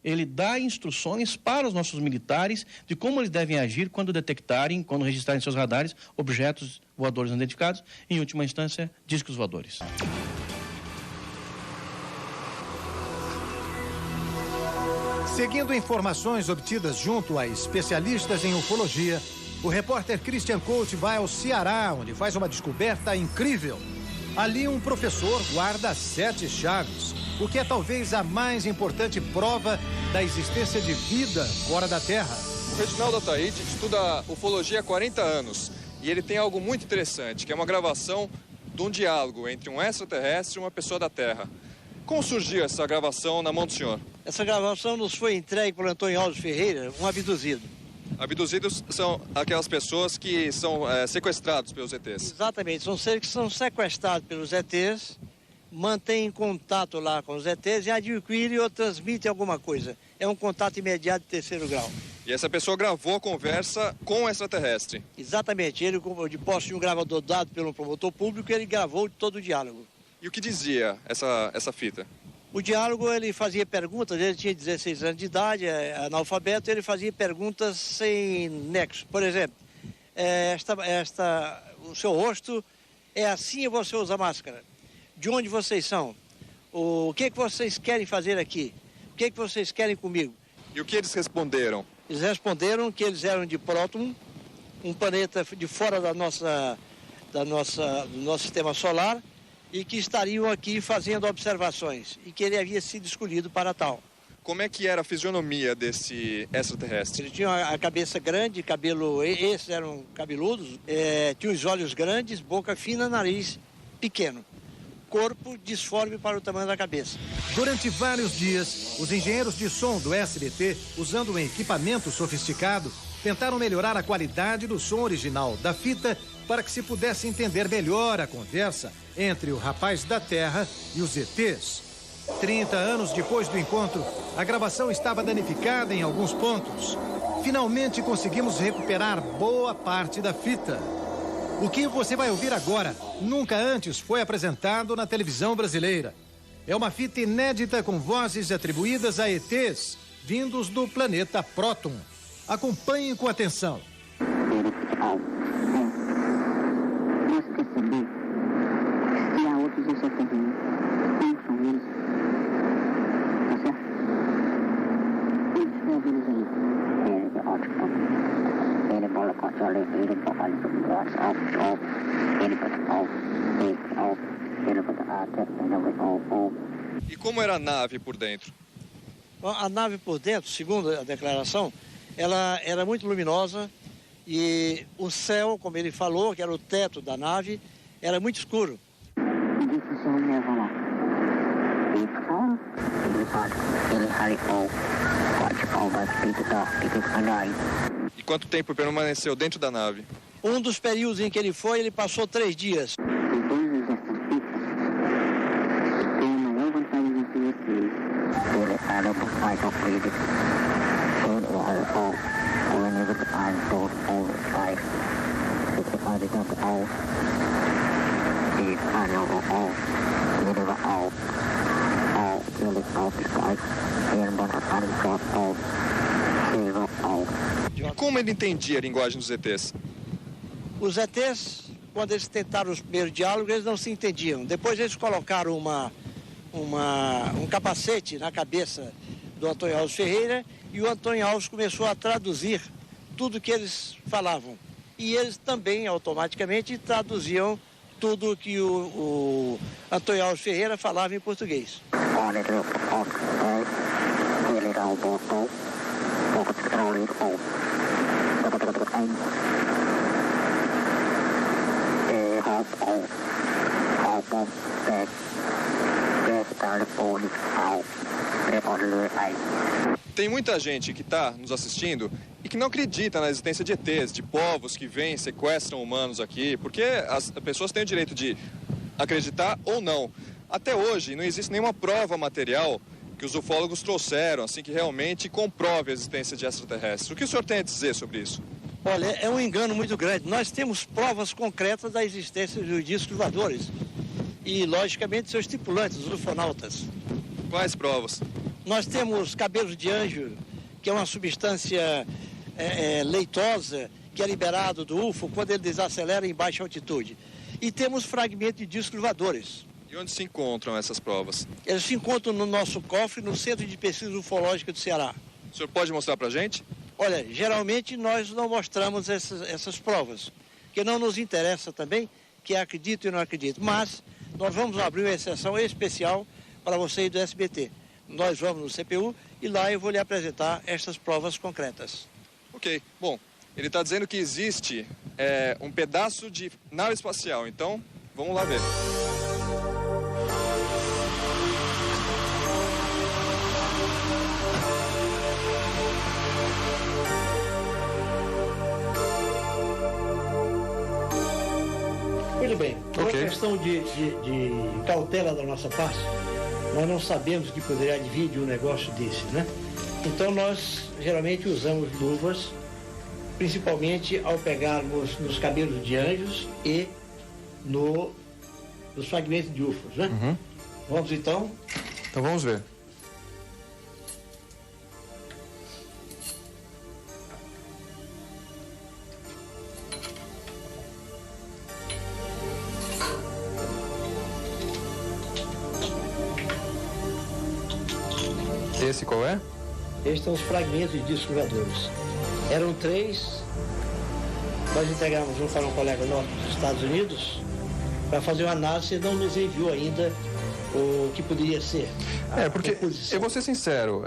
Ele dá instruções para os nossos militares de como eles devem agir quando detectarem, quando registrarem seus radares, objetos voadores não identificados, e, em última instância, discos voadores. Seguindo informações obtidas junto a especialistas em ufologia, o repórter Christian Colt vai ao Ceará, onde faz uma descoberta incrível. Ali, um professor guarda 7 chaves, o que é talvez a mais importante prova da existência de vida fora da Terra. O Reginaldo Ataíde estuda ufologia há 40 anos e ele tem algo muito interessante, que é uma gravação de um diálogo entre um extraterrestre e uma pessoa da Terra. Como surgiu essa gravação na mão do senhor? Essa gravação nos foi entregue por Antônio Alves Ferreira, um abduzido. Abduzidos são aquelas pessoas que são sequestrados pelos ETs. Exatamente, são seres que são sequestrados pelos ETs, mantêm contato lá com os ETs e adquirem ou transmitem alguma coisa. É um contato imediato de terceiro grau. E essa pessoa gravou a conversa com o extraterrestre? Exatamente, ele, de posse de um gravador dado pelo promotor público, ele gravou todo o diálogo. E o que dizia essa fita? O diálogo, ele fazia perguntas, ele tinha 16 anos de idade, analfabeto, ele fazia perguntas sem nexo. Por exemplo, o seu rosto é assim e você usa máscara. De onde vocês são? O que vocês querem fazer aqui? O que vocês querem comigo? E o que eles responderam? Eles responderam que eles eram de Próton, um planeta de fora do nosso sistema solar, e que estariam aqui fazendo observações e que ele havia sido escolhido para tal. Como é que era a fisionomia desse extraterrestre? Ele tinha a cabeça grande, cabelo, esses eram cabeludos, tinha os olhos grandes, boca fina, nariz pequeno. Corpo disforme para o tamanho da cabeça. Durante vários dias, os engenheiros de som do SBT, usando um equipamento sofisticado, tentaram melhorar a qualidade do som original da fita para que se pudesse entender melhor a conversa entre o rapaz da Terra e os ETs. 30 anos depois do encontro, a gravação estava danificada em alguns pontos. Finalmente conseguimos recuperar boa parte da fita. O que você vai ouvir agora nunca antes foi apresentado na televisão brasileira. É uma fita inédita com vozes atribuídas a ETs vindos do planeta Próton. Acompanhe com atenção. E como era a nave por dentro? A nave por dentro, segundo a declaração, ela era muito luminosa e o céu, como ele falou, que era o teto da nave, era muito escuro. E quanto tempo permaneceu dentro da nave? Um dos períodos em que ele foi, ele passou 3 dias. E como ele entendia a linguagem dos ETs? Os ETs, quando eles tentaram os primeiros diálogos, eles não se entendiam. Depois eles colocaram um capacete na cabeça do Antônio Alves Ferreira e o Antônio Alves começou a traduzir tudo que eles falavam. E eles também, automaticamente, traduziam tudo que o Antônio Alves Ferreira falava em português. Tem muita gente que está nos assistindo e que não acredita na existência de ETs, de povos que vêm, sequestram humanos aqui, porque as pessoas têm o direito de acreditar ou não. Até hoje não existe nenhuma prova material que os ufólogos trouxeram, assim, que realmente comprove a existência de extraterrestres. O que o senhor tem a dizer sobre isso? Olha, é um engano muito grande. Nós temos provas concretas da existência dos discos voadores e, logicamente, seus tripulantes, os ufonautas. Quais provas? Nós temos cabelos de anjo, que é uma substância leitosa que é liberado do UFO quando ele desacelera em baixa altitude. E temos fragmentos de discos voadores. E onde se encontram essas provas? Eles se encontram no nosso cofre, no Centro de Pesquisa Ufológica do Ceará. O senhor pode mostrar pra gente? Olha, geralmente nós não mostramos essas provas, porque não nos interessa também que acredito e não acredito. Mas nós vamos abrir uma exceção especial para vocês do SBT. Nós vamos no CPU e lá eu vou lhe apresentar estas provas concretas. Ok, bom, ele está dizendo que existe um pedaço de nave espacial, então vamos lá ver. Muito bem, por questão de cautela da nossa parte, nós não sabemos que poderia advir de um negócio desse, né? Então nós geralmente usamos luvas, principalmente ao pegarmos nos cabelos de anjos e nos fragmentos de UFOs, né? Uhum. Vamos então? Então vamos ver. Esse qual é? Estes são os fragmentos de discos voadores. Eram 3. Nós entregamos um para um colega nosso dos Estados Unidos para fazer uma análise, não nos enviou ainda o que poderia ser. Porque, eu vou ser sincero,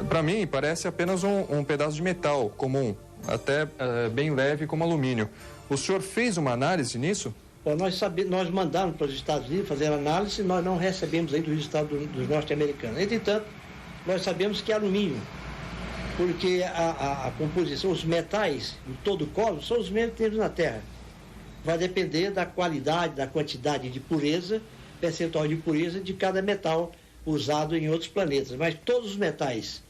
para mim parece apenas um pedaço de metal comum, até bem leve como alumínio. O senhor fez uma análise nisso? Bom, nós mandamos para os Estados Unidos fazer a análise, nós não recebemos ainda o resultado dos norte-americanos. Entretanto, nós sabemos que é alumínio, porque a composição, os metais em todo o cosmos são os mesmos que temos na Terra. Vai depender da qualidade, da quantidade de pureza, percentual de pureza de cada metal usado em outros planetas. Mas todos os metais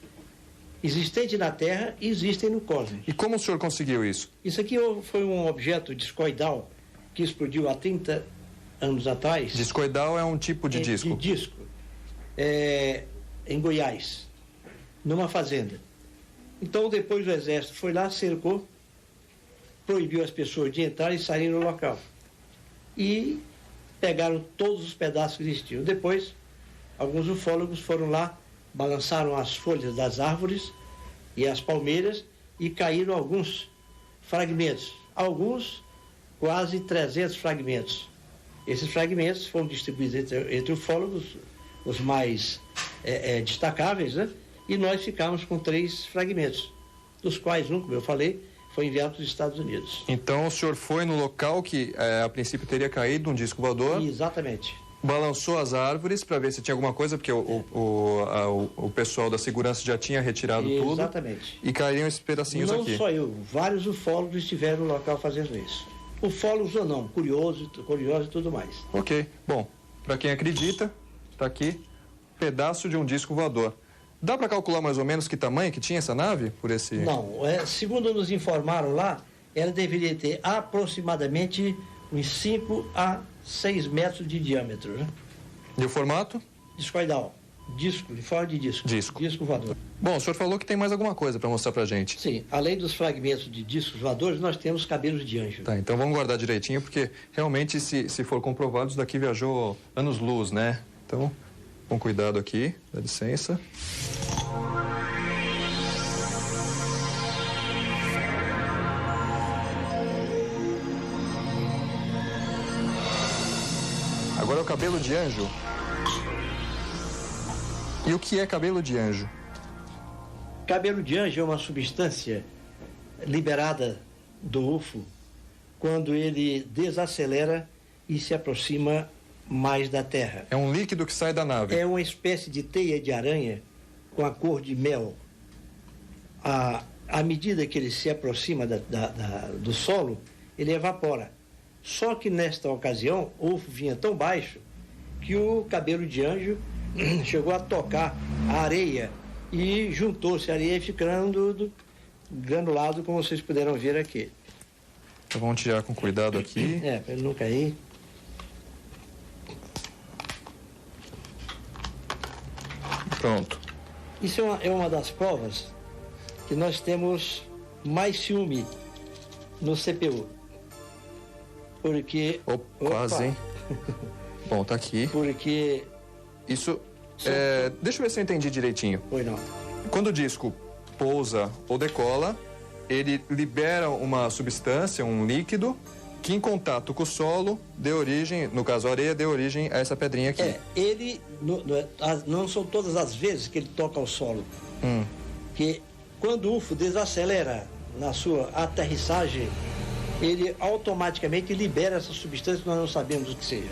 existentes na Terra existem no cosmos. E como o senhor conseguiu isso? Isso aqui foi um objeto discoidal que explodiu há 30 anos atrás. Discoidal é um tipo de disco? De disco. Em Goiás, numa fazenda. Então, depois o exército foi lá, cercou, proibiu as pessoas de entrar e sair no local. E pegaram todos os pedaços que existiam. Depois, alguns ufólogos foram lá, balançaram as folhas das árvores e as palmeiras e caíram alguns fragmentos. Alguns, quase 300 fragmentos. Esses fragmentos foram distribuídos entre ufólogos, os mais destacáveis, né? E nós ficamos com 3 fragmentos, dos quais um, como eu falei, foi enviado para os Estados Unidos. Então o senhor foi no local que a princípio teria caído um disco voador? Exatamente. Balançou as árvores para ver se tinha alguma coisa, porque o pessoal da segurança já tinha retirado tudo. Exatamente. E caíram esses pedacinhos aqui. Não só eu, vários ufólogos estiveram no local fazendo isso. Ufólogos ou não, curiosos e tudo mais. Ok, bom, para quem acredita, está aqui, pedaço de um disco voador. Dá para calcular mais ou menos que tamanho que tinha essa nave? Não, segundo nos informaram lá, ela deveria ter aproximadamente uns 5 a 6 metros de diâmetro. Né? E o formato? Discoidal. Disco, de forma de disco. Disco voador. Bom, o senhor falou que tem mais alguma coisa para mostrar pra gente. Sim, além dos fragmentos de discos voadores, nós temos cabelos de anjo. Tá, então vamos guardar direitinho, porque realmente, se for comprovado, isso daqui viajou anos-luz, né? Então, com cuidado aqui, dá licença. Agora é o cabelo de anjo. E o que é cabelo de anjo? Cabelo de anjo é uma substância liberada do UFO quando ele desacelera e se aproxima mais da Terra. É um líquido que sai da nave. É uma espécie de teia de aranha com a cor de mel. À medida que ele se aproxima do solo, ele evapora. Só que nesta ocasião, o UFO vinha tão baixo que o cabelo de anjo chegou a tocar a areia e juntou-se a areia ficando granulado, como vocês puderam ver aqui. Então vamos tirar com cuidado aqui. Para ele não cair. Pronto. Isso é uma das provas que nós temos mais ciúme no CPU. Porque... Quase, hein? Bom, tá aqui. Porque... Isso... deixa eu ver se eu entendi direitinho. Foi não. Quando o disco pousa ou decola, ele libera uma substância, um líquido, que em contato com o solo deu origem, no caso a areia, deu origem a essa pedrinha aqui. Ele... Não são todas as vezes que ele toca o solo. Que quando o UFO desacelera na sua aterrissagem, ele automaticamente libera essa substância que nós não sabemos o que seja.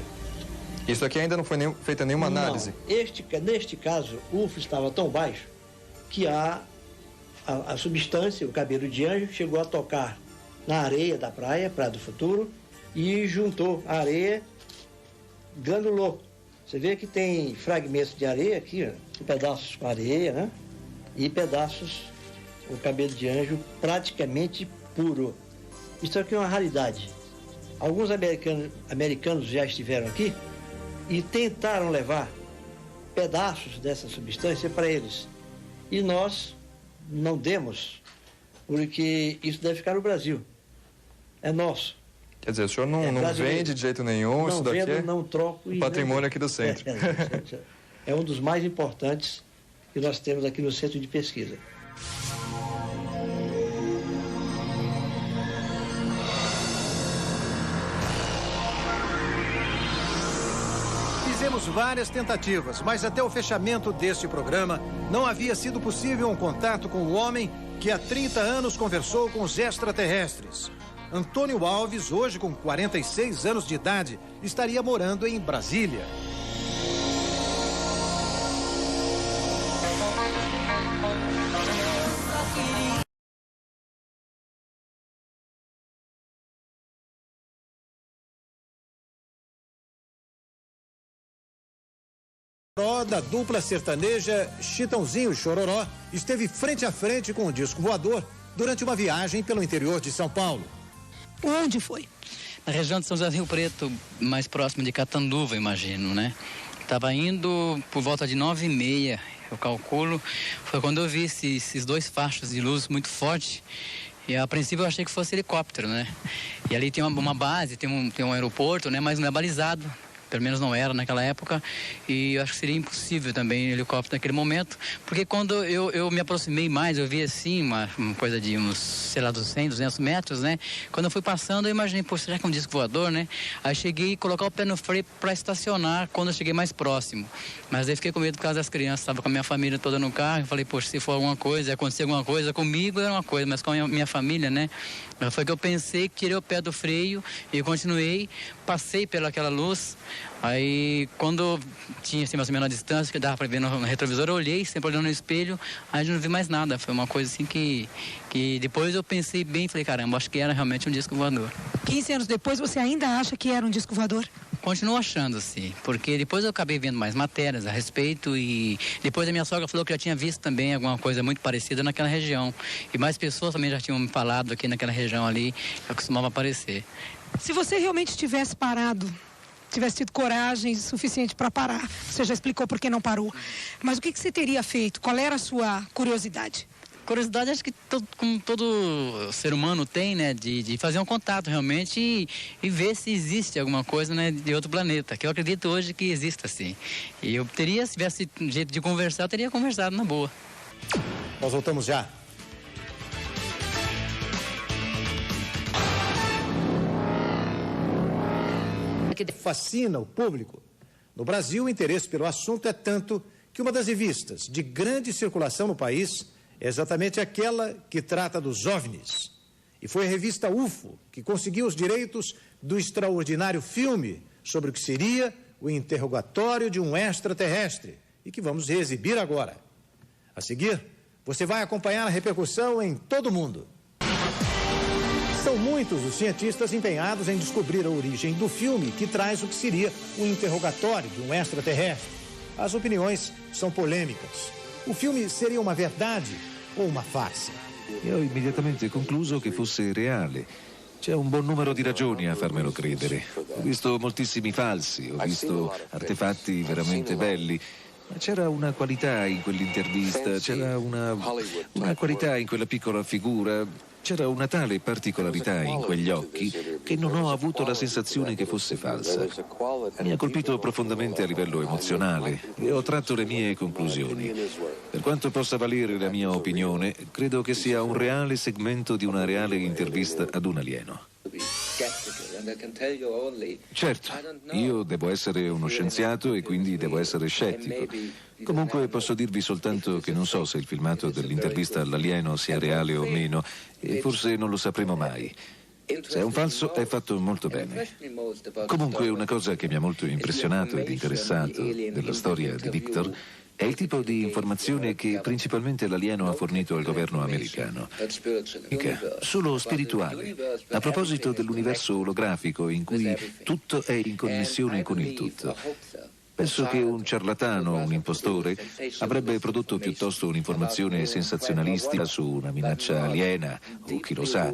Isso aqui ainda não foi feita nenhuma análise? Neste caso, o UFO estava tão baixo que a substância, o cabelo de anjo, chegou a tocar na areia da praia do Futuro, e juntou a areia, granulou. Você vê que tem fragmentos de areia aqui, ó, pedaços com areia, né? E pedaços, o cabelo de anjo praticamente puro. Isso aqui é uma raridade. Alguns americanos já estiveram aqui e tentaram levar pedaços dessa substância para eles. E nós não demos, porque isso deve ficar no Brasil. É nosso. Quer dizer, o senhor não vende de jeito nenhum, não isso daqui vendo, não troco. E patrimônio aqui do centro. É um dos mais importantes que nós temos aqui no centro de pesquisa. Fizemos várias tentativas, mas até o fechamento deste programa não havia sido possível um contato com o homem que há 30 anos conversou com os extraterrestres. Antônio Alves, hoje com 46 anos de idade, estaria morando em Brasília. Da dupla sertaneja Chitãozinho e Chororó esteve frente a frente com o disco voador durante uma viagem pelo interior de São Paulo. Onde foi? Na região de São José do Rio Preto, mais próximo de Catanduva, imagino, né? Estava indo por volta de 9h30, eu calculo. Foi quando eu vi esses dois fachos de luz muito fortes. E a princípio eu achei que fosse helicóptero, né? E ali tem uma base, tem um aeroporto, né? Mas não é balizado. Pelo menos não era naquela época, e eu acho que seria impossível também helicóptero naquele momento, porque quando eu me aproximei mais, eu vi assim, uma coisa de uns, sei lá, 100, 200 metros, né? Quando eu fui passando, eu imaginei, pô, será que é um disco voador, né? Aí cheguei a colocar o pé no freio para estacionar quando eu cheguei mais próximo, mas aí fiquei com medo por causa das crianças, estava com a minha família toda no carro, eu falei, poxa, se for alguma coisa, acontecer alguma coisa comigo, era uma coisa, mas com a minha família, né? Foi que eu pensei, tirei o pé do freio e continuei, passei pelaquela luz. Aí, quando tinha assim, mais ou menos a distância, que dava para ver no retrovisor, eu olhei, sempre olhando no espelho, aí não vi mais nada. Foi uma coisa assim que depois eu pensei bem, falei, caramba, acho que era realmente um disco voador. 15 anos depois, você ainda acha que era um disco voador? Continuo achando, sim, porque depois eu acabei vendo mais matérias a respeito e depois a minha sogra falou que já tinha visto também alguma coisa muito parecida naquela região. E mais pessoas também já tinham me falado aqui naquela região ali, que costumava aparecer. Se você realmente tivesse parado, tivesse tido coragem suficiente para parar, você já explicou por que não parou, mas o que você teria feito? Qual era a sua curiosidade? Curiosidade, acho que como todo ser humano tem, né, de fazer um contato realmente e ver se existe alguma coisa, né, de outro planeta, que eu acredito hoje que exista, sim. E eu teria, se tivesse jeito de conversar, eu teria conversado na boa. Nós voltamos já. Fascina o público. No Brasil, o interesse pelo assunto é tanto que uma das revistas de grande circulação no país é exatamente aquela que trata dos OVNIs. E foi a revista UFO que conseguiu os direitos do extraordinário filme sobre o que seria o interrogatório de um extraterrestre e que vamos reexibir agora. A seguir, você vai acompanhar a repercussão em todo o mundo. São muitos os cientistas empenhados em descobrir a origem do filme que traz o que seria o interrogatório de um extraterrestre. As opiniões são polêmicas. O filme seria uma verdade ou uma farsa? Io ho immediatamente concluso che fosse reale. C'è un buon numero di ragioni a farmelo credere. Ho visto moltissimi falsi, ho visto artefatti veramente belli. Ma c'era una qualità in quell'intervista, c'era una qualità in quella piccola figura, c'era una tale particolarità in quegli occhi che non ho avuto la sensazione che fosse falsa. Mi ha colpito profondamente a livello emozionale e ho tratto le mie conclusioni. Per quanto possa valere la mia opinione, credo che sia un reale segmento di una reale intervista ad un alieno. Certo, io devo essere uno scienziato e quindi devo essere scettico. Comunque posso dirvi soltanto che non so se il filmato dell'intervista all'alieno sia reale o meno e forse non lo sapremo mai. Se è un falso è fatto molto bene. Comunque una cosa che mi ha molto impressionato ed interessato della storia di Victor è il tipo di informazione che principalmente l'alieno ha fornito al governo americano. Mica, solo spirituale. A proposito dell'universo olografico in cui tutto è in connessione con il tutto. Penso che un ciarlatano, un impostore, avrebbe prodotto piuttosto un'informazione sensazionalistica su una minaccia aliena, o chi lo sa,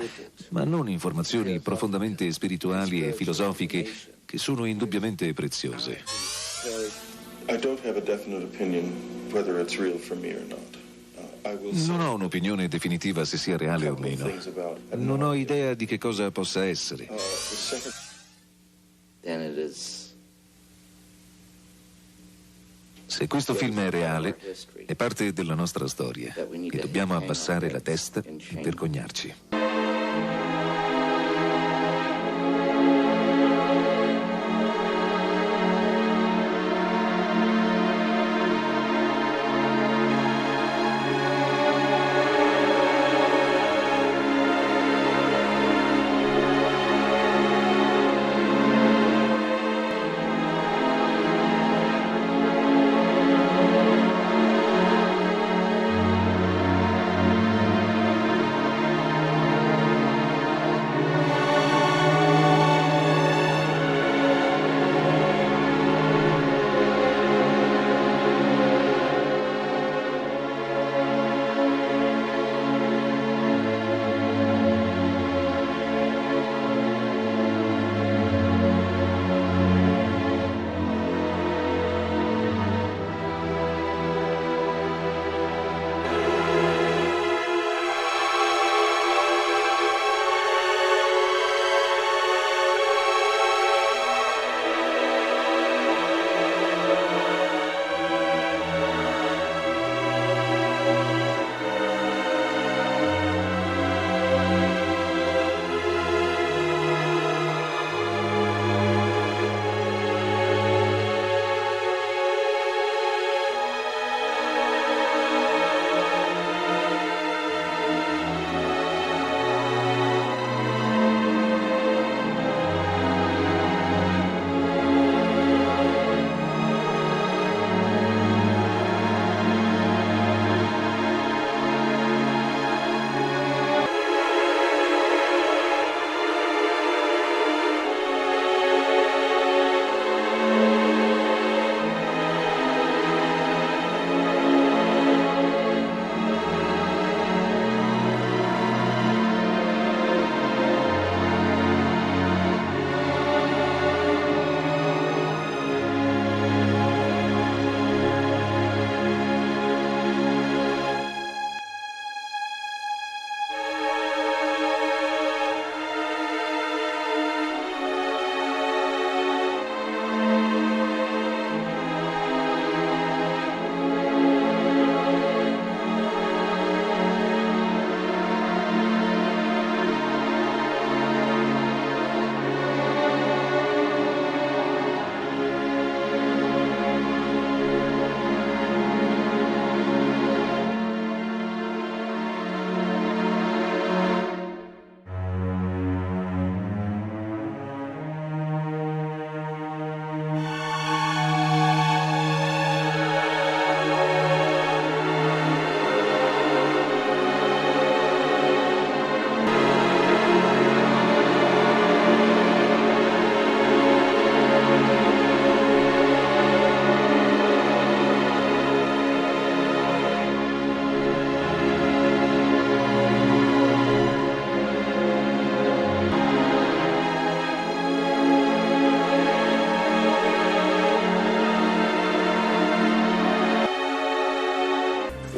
ma non informazioni profondamente spirituali e filosofiche che sono indubbiamente preziose. Non ho un'opinione definitiva se sia reale o meno. Non ho idea di che cosa possa essere. Se questo film è reale, è parte della nostra storia e dobbiamo abbassare la testa e vergognarci.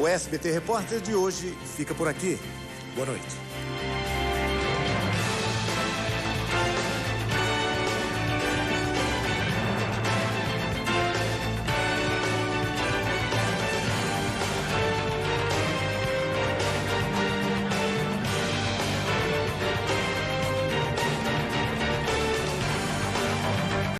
O SBT Repórter de hoje fica por aqui. Boa noite.